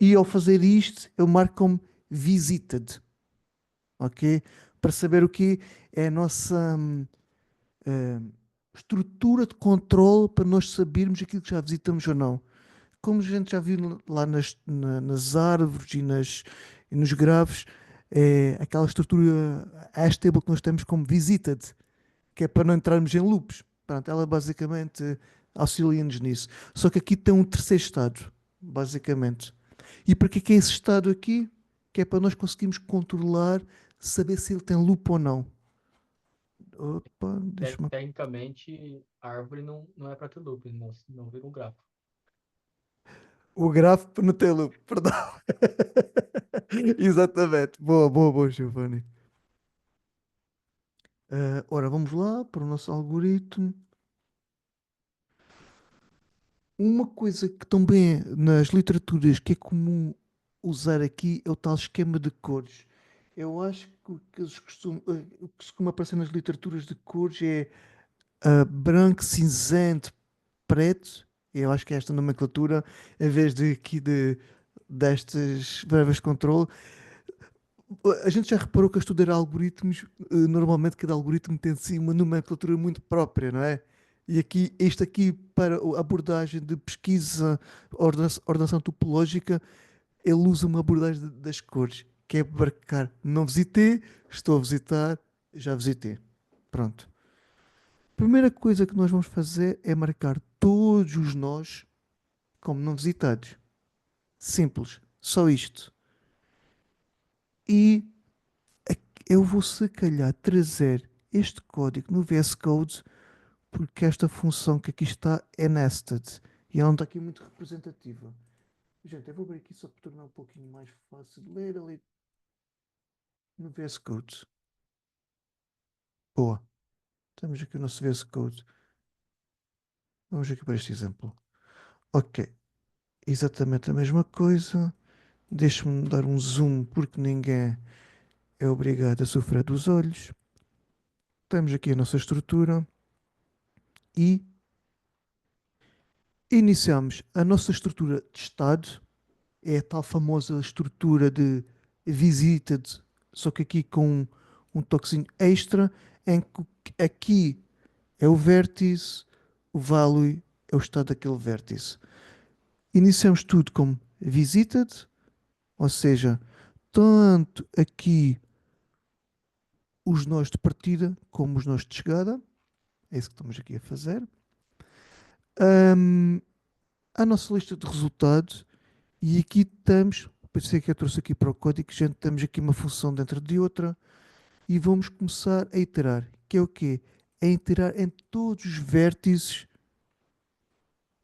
E ao fazer isto, eu marco como visited, ok? Para saber o que é a nossa eh, estrutura de controle para nós sabermos aquilo que já visitamos ou não. Como a gente já viu lá nas árvores e nos graves, é aquela estrutura hashtag que nós temos como visited, que é para não entrarmos em loops. Pronto, ela basicamente auxilia-nos nisso. Só que aqui tem um terceiro estado, basicamente. E para que é esse estado aqui? Que é para nós conseguirmos controlar, saber se ele tem loop ou não. Opa, deixa-me. Tecnicamente, a árvore não é para ter loop, não vira um grafo. O grafo não tem loop, perdão. Exatamente. Boa, boa, boa, Giovanni. Ora, vamos lá para o nosso algoritmo. Uma coisa que também é nas literaturas que é comum usar aqui é o tal esquema de cores. Eu acho que o que se costuma aparecer nas literaturas de cores é branco, cinzento, preto. Eu acho que é esta nomenclatura, em vez de aqui destas variáveis de controle. A gente já reparou que a estudar algoritmos, normalmente cada algoritmo tem assim uma nomenclatura muito própria, não é? E aqui, este aqui, para a abordagem de pesquisa, ordenação topológica, ele usa uma abordagem das cores, que é marcar não visitei, estou a visitar, já visitei. Pronto. Primeira coisa que nós vamos fazer é marcar todos os nós como não visitados. Simples. Só isto. E eu vou se calhar trazer este código no VS Code porque esta função que aqui está é nested e ela não está aqui muito representativa. Gente, eu vou abrir aqui só para tornar um pouquinho mais fácil de ler ali no VS Code. Boa. Temos aqui o nosso VS Code. Vamos aqui para este exemplo. Ok. Exatamente a mesma coisa. Deixa-me dar um zoom porque ninguém é obrigado a sofrer dos olhos. Temos aqui a nossa estrutura e iniciamos a nossa estrutura de estado. É a tal famosa estrutura de visited, só que aqui com um toquezinho extra, em que aqui é o vértice, o value é o estado daquele vértice. Iniciamos tudo como visited, ou seja, tanto aqui os nós de partida como os nós de chegada. É isso que estamos aqui a fazer. Ahm, a nossa lista de resultados. E aqui estamos, por isso é que eu trouxe aqui para o código, gente, temos aqui uma função dentro de outra e vamos começar a iterar. Que é o quê? É iterar em todos os vértices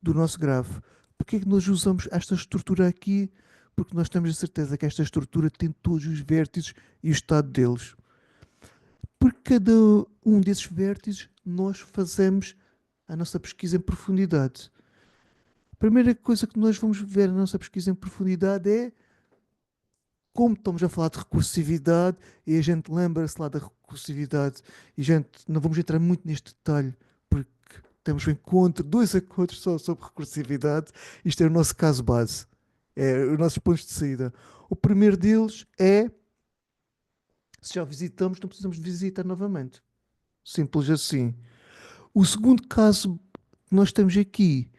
do nosso grafo. Porquê é que nós usamos esta estrutura aqui? Porque nós temos a certeza que esta estrutura tem todos os vértices e o estado deles. Por cada um desses vértices, nós fazemos a nossa pesquisa em profundidade. A primeira coisa que nós vamos ver na nossa pesquisa em profundidade é como estamos a falar de recursividade e a gente lembra-se lá da recursividade e gente, não vamos entrar muito neste detalhe porque temos um encontro, dois encontros só sobre recursividade. Isto é o nosso caso base, é os nossos pontos de saída. O primeiro deles é se já visitamos, não precisamos visitar novamente. Simples assim. O segundo caso que nós temos aqui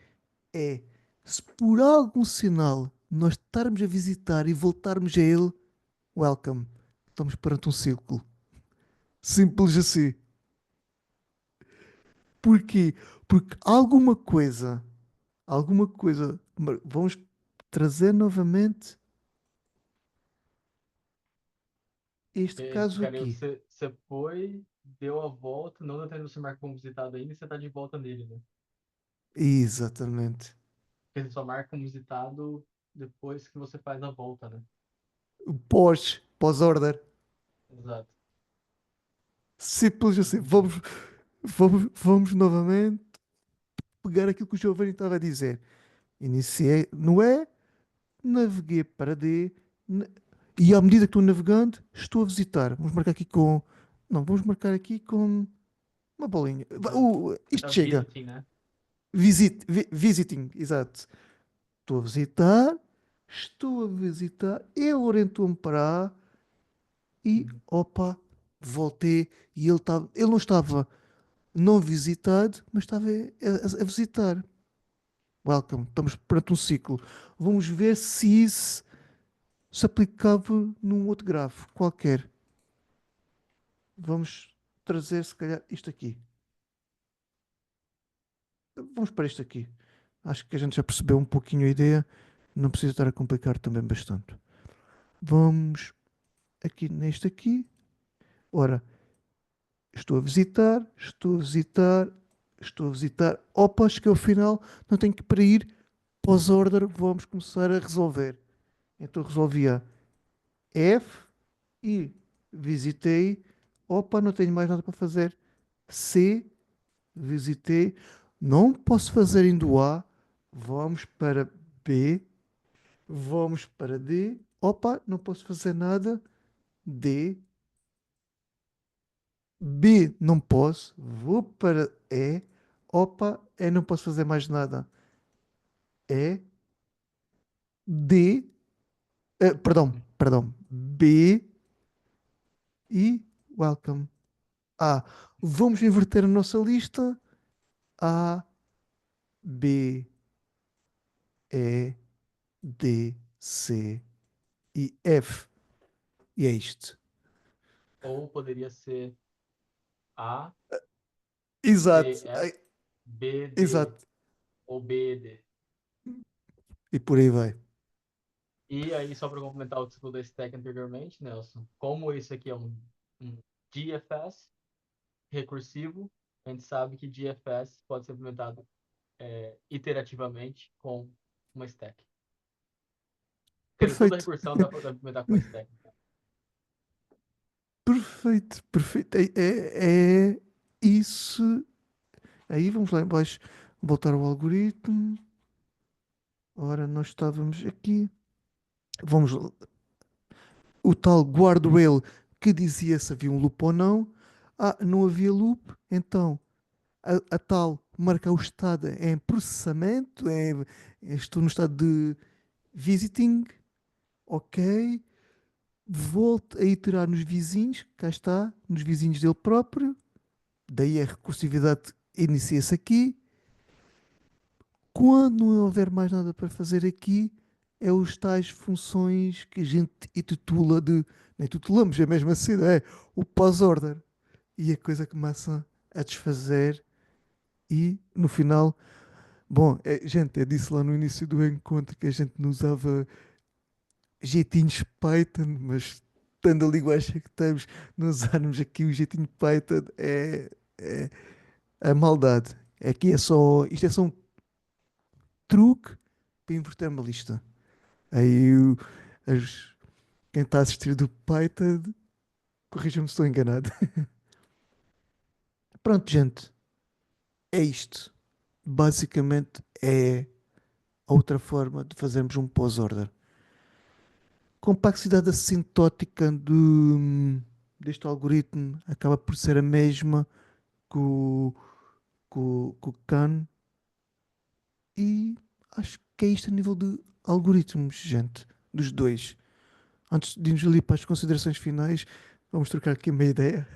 é se por algum sinal nós estarmos a visitar e voltarmos a ele, welcome. Estamos perante um círculo. Simples assim. Porquê? Porque alguma coisa, vamos trazer novamente este caso Ficaria, aqui. você foi, deu a volta, não tendo você marca como visitado ainda, e você tá de volta nele, né? Exatamente. Porque você só marca como visitado depois que você faz a volta, né? Pós-order. Exato. Simples assim. Vamos novamente pegar aquilo que o Giovanni estava a dizer. Iniciei, não é? naveguei para D, na- e à medida que estou navegando, estou a visitar. Vamos marcar aqui com. Não, vamos marcar aqui com uma bolinha. Isto chega. Visiting, né? Visiting, exato. Estou a visitar, ele orientou-me para A e, opa, voltei e ele não estava não visitado, mas estava a visitar. Welcome, estamos perante um ciclo. Vamos ver se isso se aplicava num outro grafo qualquer. Vamos trazer, se calhar, isto aqui. Vamos para isto aqui. Acho que a gente já percebeu um pouquinho a ideia. Não precisa estar a complicar também bastante. Vamos aqui neste aqui. Ora, estou a visitar, estou a visitar, estou a visitar. Opa, cheguei ao final, não tenho que para ir pós-order, vamos começar a resolver. Então resolvia F e visitei. Opa, não tenho mais nada para fazer. C, visitei. Não posso fazer indo A. Vamos para B. Vamos para D. Opa, não posso fazer nada. D. B, não posso. Vou para E. Opa, E, não posso fazer mais nada. E. D. Perdão. B. E. Welcome. A. Vamos inverter a nossa lista. A. B. E. D. C. E F. E é isto. Ou poderia ser A, C, Exato. F, B, D Exato. ou B, D. E por aí vai. E aí, só para complementar o que você falou da stack anteriormente, Nelson, como isso aqui é um GFS recursivo, a gente sabe que GFS pode ser implementado iterativamente com uma stack. Quer dizer, toda Perfeito. recursão dá para implementar com uma stack. Perfeito. Perfeito. É isso. Aí vamos lá em baixo. Voltar ao algoritmo. Ora, nós estávamos aqui. Vamos. O tal guardrail que dizia se havia um loop ou não. Ah, não havia loop. Então, a tal marca o estado em processamento. Estou no estado de visiting. Ok. Volto a iterar nos vizinhos. Cá está. Nos vizinhos dele próprio. Daí a recursividade inicia-se aqui. Quando não houver mais nada para fazer aqui, é os tais funções que a gente intitula de. Nem titulamos, é mesmo assim, é o pós-order. E a coisa começa a desfazer e no final. Bom, gente, eu disse lá no início do encontro que a gente não usava jeitinhos Python, mas tendo a linguagem que estamos, não usarmos aqui o jeitinho Python é a maldade. Aqui é só. Isto é só um truque para inverter uma lista. Aí as- quem está a assistir do Python, corrija-me se estou enganado. Pronto, gente, é isto. Basicamente é a outra forma de fazermos um pós-order. Complexidade assintótica deste algoritmo acaba por ser a mesma que que o CAN e acho que é isto a nível de algoritmos, gente, dos dois. Antes de irmos ali para as considerações finais, vamos trocar aqui uma ideia.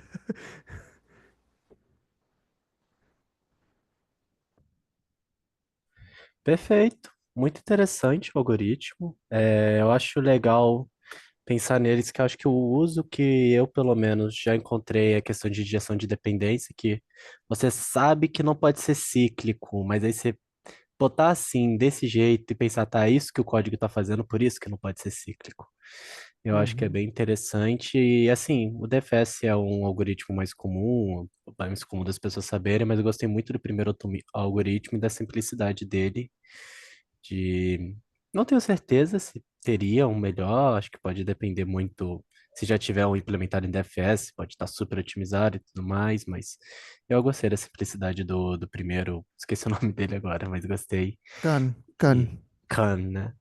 Perfeito. Muito interessante o algoritmo. Eu acho legal pensar neles, que eu acho que o uso que eu, pelo menos, já encontrei é a questão de injeção de dependência, que você sabe que não pode ser cíclico, mas aí você botar assim, desse jeito, e pensar, tá, é isso que o código está fazendo, por isso que não pode ser cíclico. Eu acho que é Uhum. bem interessante. E assim, o DFS é um algoritmo mais comum das pessoas saberem, mas eu gostei muito do primeiro algoritmo e da simplicidade dele. De Não tenho certeza se teria um melhor, acho que pode depender muito. Se já tiver um implementado em DFS, pode estar super otimizado e tudo mais, mas eu gostei da simplicidade do primeiro. Esqueci o nome dele agora, mas gostei. Can. E Khan, né?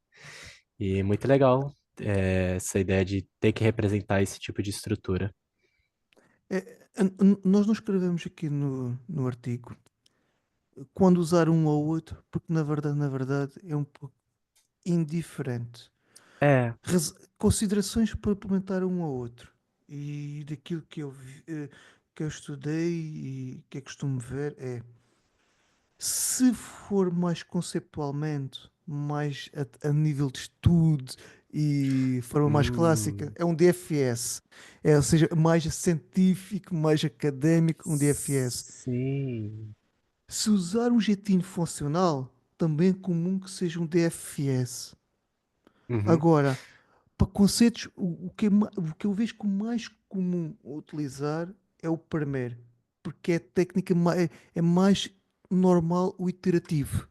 E muito legal essa ideia de ter que representar esse tipo de estrutura. Nós não escrevemos aqui no artigo quando usar um ou outro, porque na verdade é um pouco indiferente. É, Considerações para implementar um ou outro. E daquilo que eu estudei e que eu costumo ver se for mais conceptualmente, mais a nível de estudo e forma mais clássica, hum, é um DFS. É, ou seja, mais científico, mais académico, um DFS. sim. Se usar um jeitinho funcional, também é comum que seja um DFS. Uhum. Agora, para conceitos, o que eu vejo como mais comum utilizar é o primeiro, porque é a técnica é mais normal o iterativo.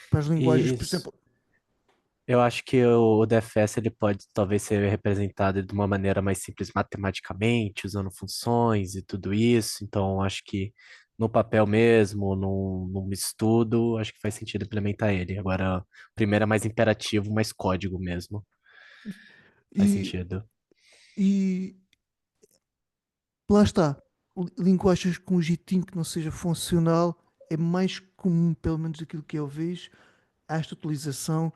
Para as linguagens, E por exemplo, eu acho que o DFS ele pode talvez ser representado de uma maneira mais simples matematicamente, usando funções e tudo isso. Então, acho que no papel mesmo, num estudo, acho que faz sentido implementar ele. Agora, o primeiro é mais imperativo, mais código mesmo. Faz e, sentido. e lá está. Linguagens com um jeitinho que não seja funcional é mais comum, pelo menos daquilo que eu vejo, esta utilização,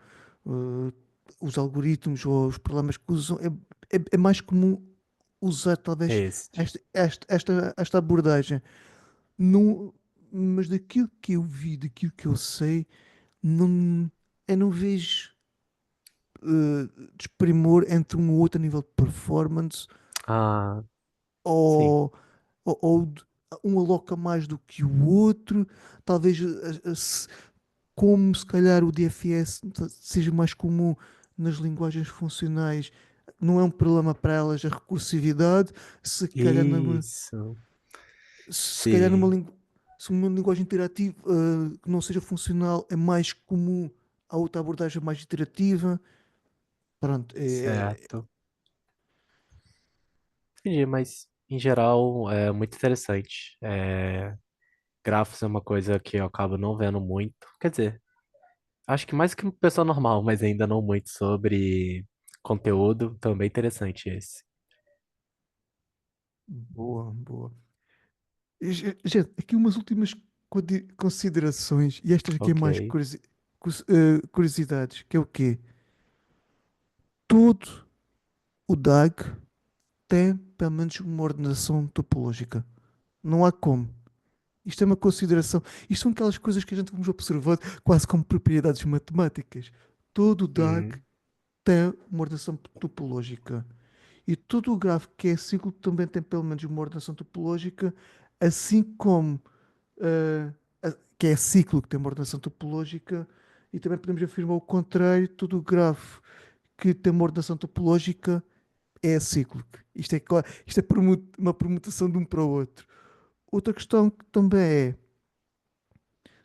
eh, os algoritmos ou os programas que usam, é mais comum usar talvez Este. esta abordagem. Não, mas daquilo que eu vi, daquilo que eu sei, não, eu não vejo desprimor entre um ou outro a nível de performance Ah, sim. ou, ou um aloca mais do que o outro. Talvez como se calhar o DFS seja mais comum nas linguagens funcionais, não é um problema para elas a recursividade. Se calhar Isso. se calhar Sim. se uma linguagem interativa que não seja funcional é mais comum a outra abordagem mais iterativa. Pronto, Certo. Entendi, mas em geral é muito interessante. Grafos é uma coisa que eu acabo não vendo muito. Quer dizer, acho que mais que uma pessoa normal, mas ainda não muito sobre conteúdo. Também interessante esse. boa, boa. Gente, aqui umas últimas considerações, e estas aqui é Ok. mais curiosidades, que é o quê? Todo o DAG tem pelo menos uma ordenação topológica. Não há como. Isto é uma consideração. Isto são aquelas coisas que a gente vamos observando quase como propriedades matemáticas. Todo o DAG Uhum. tem uma ordenação topológica. E todo o gráfico que é ciclo também tem pelo menos uma ordenação topológica, assim como que é ciclo que tem uma ordenação topológica, e também podemos afirmar o contrário, todo o grafo que tem uma ordenação topológica é cíclico. Isto é uma permutação de um para o outro. Outra questão que também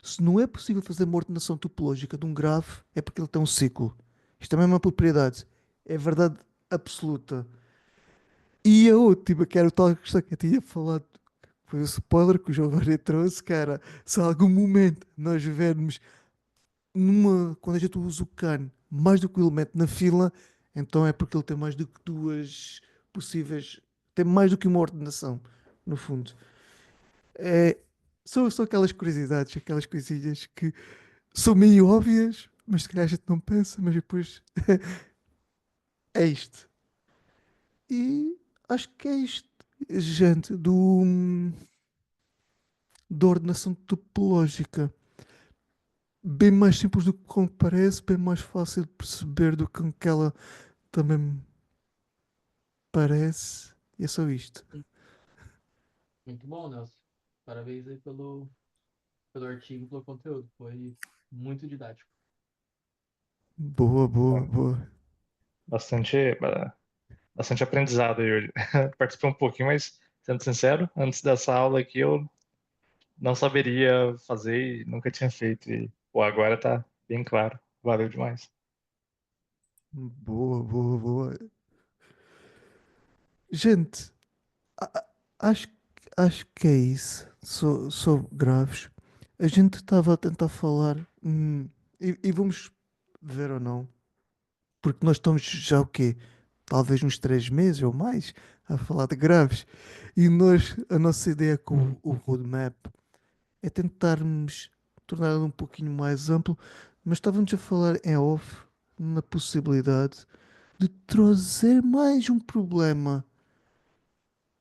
se não é possível fazer uma ordenação topológica de um grafo, é porque ele tem um ciclo. Isto também é uma propriedade. É verdade absoluta. E a última, que era o tal questão que eu tinha falado, foi o spoiler que o Giovanni trouxe, que era se a algum momento nós vermos quando a gente usa o can mais do que o elemento na fila, então é porque ele tem mais do que duas possíveis, tem mais do que uma ordenação, no fundo. É, são aquelas curiosidades, aquelas coisinhas que são meio óbvias, mas se calhar a gente não pensa, mas depois é isto. E acho que é isto, gente, da ordenação topológica. Bem mais simples do que como parece, bem mais fácil de perceber do que aquela também me parece. E é só isto. Muito bom, Nelson. Parabéns aí pelo artigo, pelo conteúdo. Foi muito didático. Boa, boa, Então, boa. bastante aprendizado aí hoje. Participei um pouquinho, mas, sendo sincero, antes dessa aula aqui eu não saberia fazer e nunca tinha feito. E, pô, agora tá bem claro. Valeu demais. Boa, boa, boa. Gente, a- a- acho, acho que é isso. Sou graves. A gente estava a tentar falar, e vamos ver ou não. Porque nós estamos já o quê? Talvez uns 3 meses ou mais a falar de graves. E a nossa ideia com o roadmap é tentarmos torná-lo um pouquinho mais amplo, mas estávamos a falar em off na possibilidade de trazer mais um problema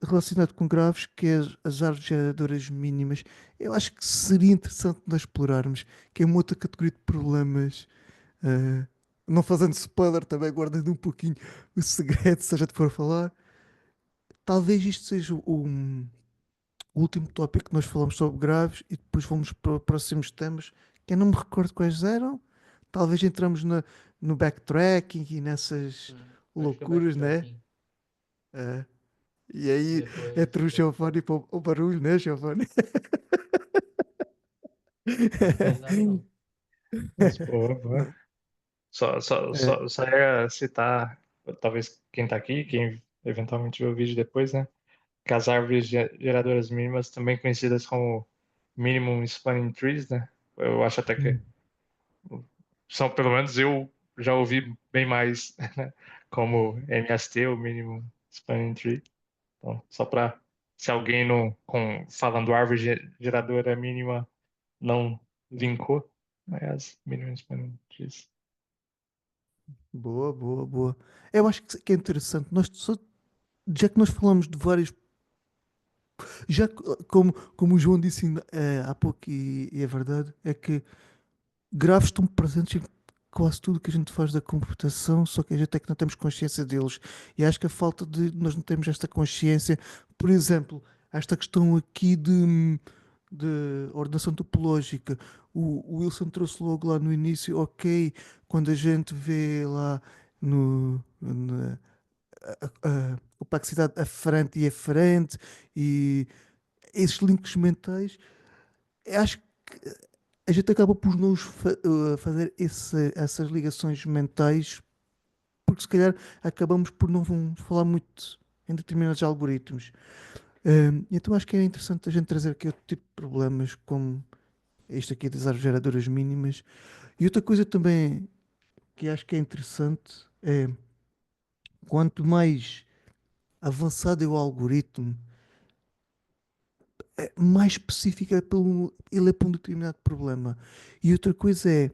relacionado com graves, que é as árvores geradoras mínimas. Eu acho que seria interessante nós explorarmos, que é uma outra categoria de problemas. eh, não fazendo spoiler, também guardando um pouquinho o segredo, se a gente for falar. Talvez isto seja o último tópico que nós falamos sobre graves e depois vamos para os próximos temas, que eu não me recordo quais eram. Talvez entramos no backtracking e nessas Acho que é loucuras, né? backtracking. Eh, e aí Depois, entra o Giovanni para o barulho, né, Giovanni? não fiz nada não. Mas, boa, boa. É, Só ia citar, talvez quem tá aqui, quem eventualmente vê o vídeo depois, né? Que as árvores geradoras mínimas, também conhecidas como Minimum Spanning Trees, né? Eu acho até que são, pelo menos eu já ouvi bem mais, né? Como MST, o Minimum Spanning Tree. Então, só para se alguém não, falando árvore geradora mínima não linkou, né? As Minimum Spanning Trees. boa, boa, boa. Eu acho que é interessante. Já que nós falamos de vários. Como o João disse há pouco, e é verdade, é que graves estão presentes em quase tudo que a gente faz da computação, só que a gente é que não temos consciência deles. E acho que a falta de nós não temos esta consciência, por exemplo, esta questão aqui de ordenação topológica. O Wilson trouxe logo lá no início, ok, quando a gente vê lá na opacidade aferente e aferente e esses links mentais, eu acho que a gente acaba por não fazer essas ligações mentais, porque se calhar acabamos por não falar muito em determinados algoritmos. Então acho que é interessante a gente trazer aqui outro tipo de problemas, como este aqui das árvores geradoras mínimas. E outra coisa também que acho que é interessante é quanto mais avançado é o algoritmo, mais específico ele é para um determinado problema. E outra coisa é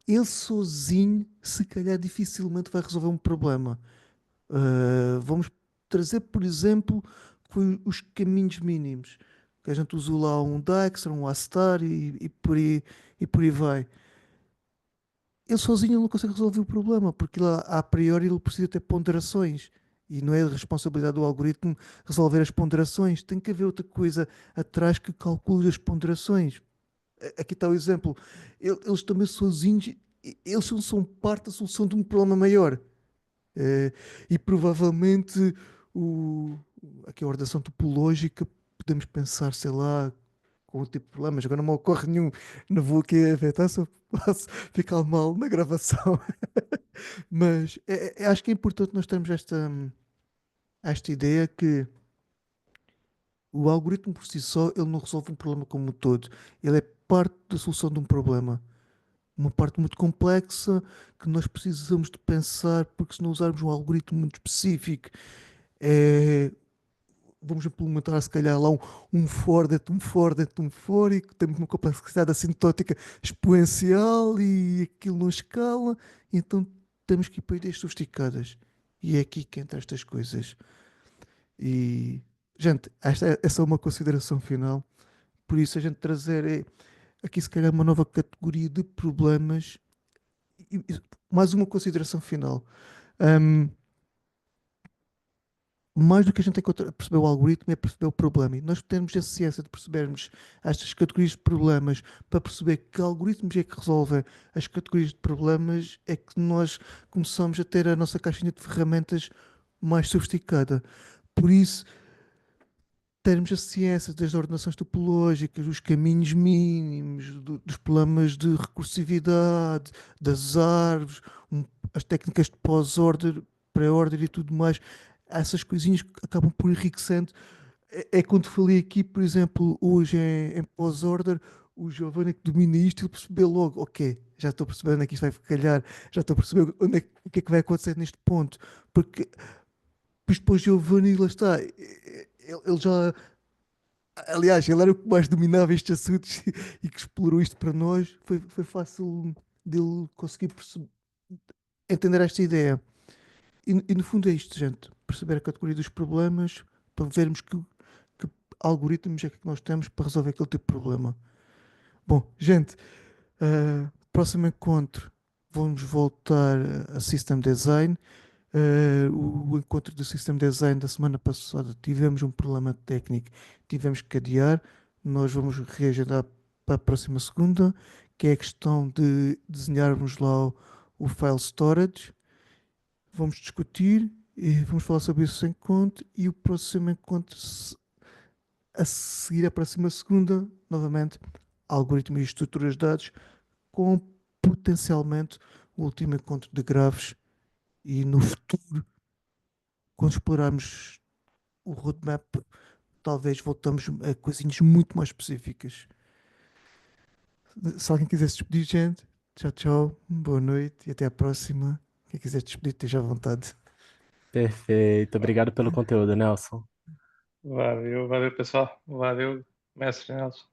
ele sozinho, se calhar, dificilmente vai resolver um problema. Vamos trazer, por exemplo, os caminhos mínimos. Que a gente usou lá um Dijkstra, um Astar e por aí vai. Ele sozinho não consegue resolver o problema, porque a priori ele precisa ter ponderações. E não é a responsabilidade do algoritmo resolver as ponderações. Tem que haver outra coisa atrás que calcule as ponderações. Aqui está o exemplo. Eles também sozinhos, eles são parte da solução de um problema maior. Eh, e provavelmente o, aqui a ordenação topológica, podemos pensar, sei lá, com outro tipo de problemas. Agora não me ocorre nenhum, não vou aqui afetar, só posso ficar mal na gravação. Mas acho que é importante nós termos esta ideia que o algoritmo por si só, ele não resolve um problema como um todo. Ele é parte da solução de um problema. Uma parte muito complexa que nós precisamos de pensar, porque se não usarmos um algoritmo muito específico, é, vamos implementar se calhar lá um for dentro de um for dentro de um for e que temos uma complexidade assintótica exponencial e aquilo não escala, então temos que ir para ideias sofisticadas. E é aqui que entram estas coisas. E, gente, esta é só uma consideração final. Por isso, a gente trazer aqui, se calhar, uma nova categoria de problemas. Mais uma consideração final. Ahm, mais do que a gente tem que perceber o algoritmo é perceber o problema. E nós temos a ciência de percebermos estas categorias de problemas para perceber que algoritmos é que resolvem as categorias de problemas, é que nós começamos a ter a nossa caixinha de ferramentas mais sofisticada. Por isso, termos a ciência das ordenações topológicas, os caminhos mínimos, dos problemas de recursividade, das árvores, as técnicas de pós-order, pré-order e tudo mais, essas coisinhas que acabam por enriquecendo. É quando falei aqui, por exemplo, hoje em pós-order, o Giovanni que domina isto, ele percebeu logo, ok, já estou a perceber onde é que isto vai calhar, já estou a perceber o que é que vai acontecer neste ponto, porque depois Giovanni, lá está, ele já, aliás, ele era o que mais dominava estes assuntos e que explorou isto para nós, foi fácil dele conseguir entender esta ideia. E no fundo é isto, gente, perceber a categoria dos problemas para vermos que algoritmos é que nós temos para resolver aquele tipo de problema. Bom, gente, próximo encontro vamos voltar a System Design. O encontro do System Design da semana passada tivemos um problema técnico, tivemos que adiar. Nós vamos reagendar para a próxima segunda, que é a questão de desenharmos lá o file storage. Vamos discutir e vamos falar sobre esse encontro e o próximo encontro a seguir a próxima segunda, novamente, algoritmos e estruturas de dados com potencialmente o último encontro de graves e no futuro, quando explorarmos o roadmap, talvez voltamos a coisinhas muito mais específicas. Se alguém quiser se despedir, gente, tchau, tchau, boa noite e até à próxima. Quem quiser despedir, esteja à vontade. Perfeito. Obrigado pelo conteúdo, Nelson. Valeu, valeu, pessoal. Valeu, mestre Nelson.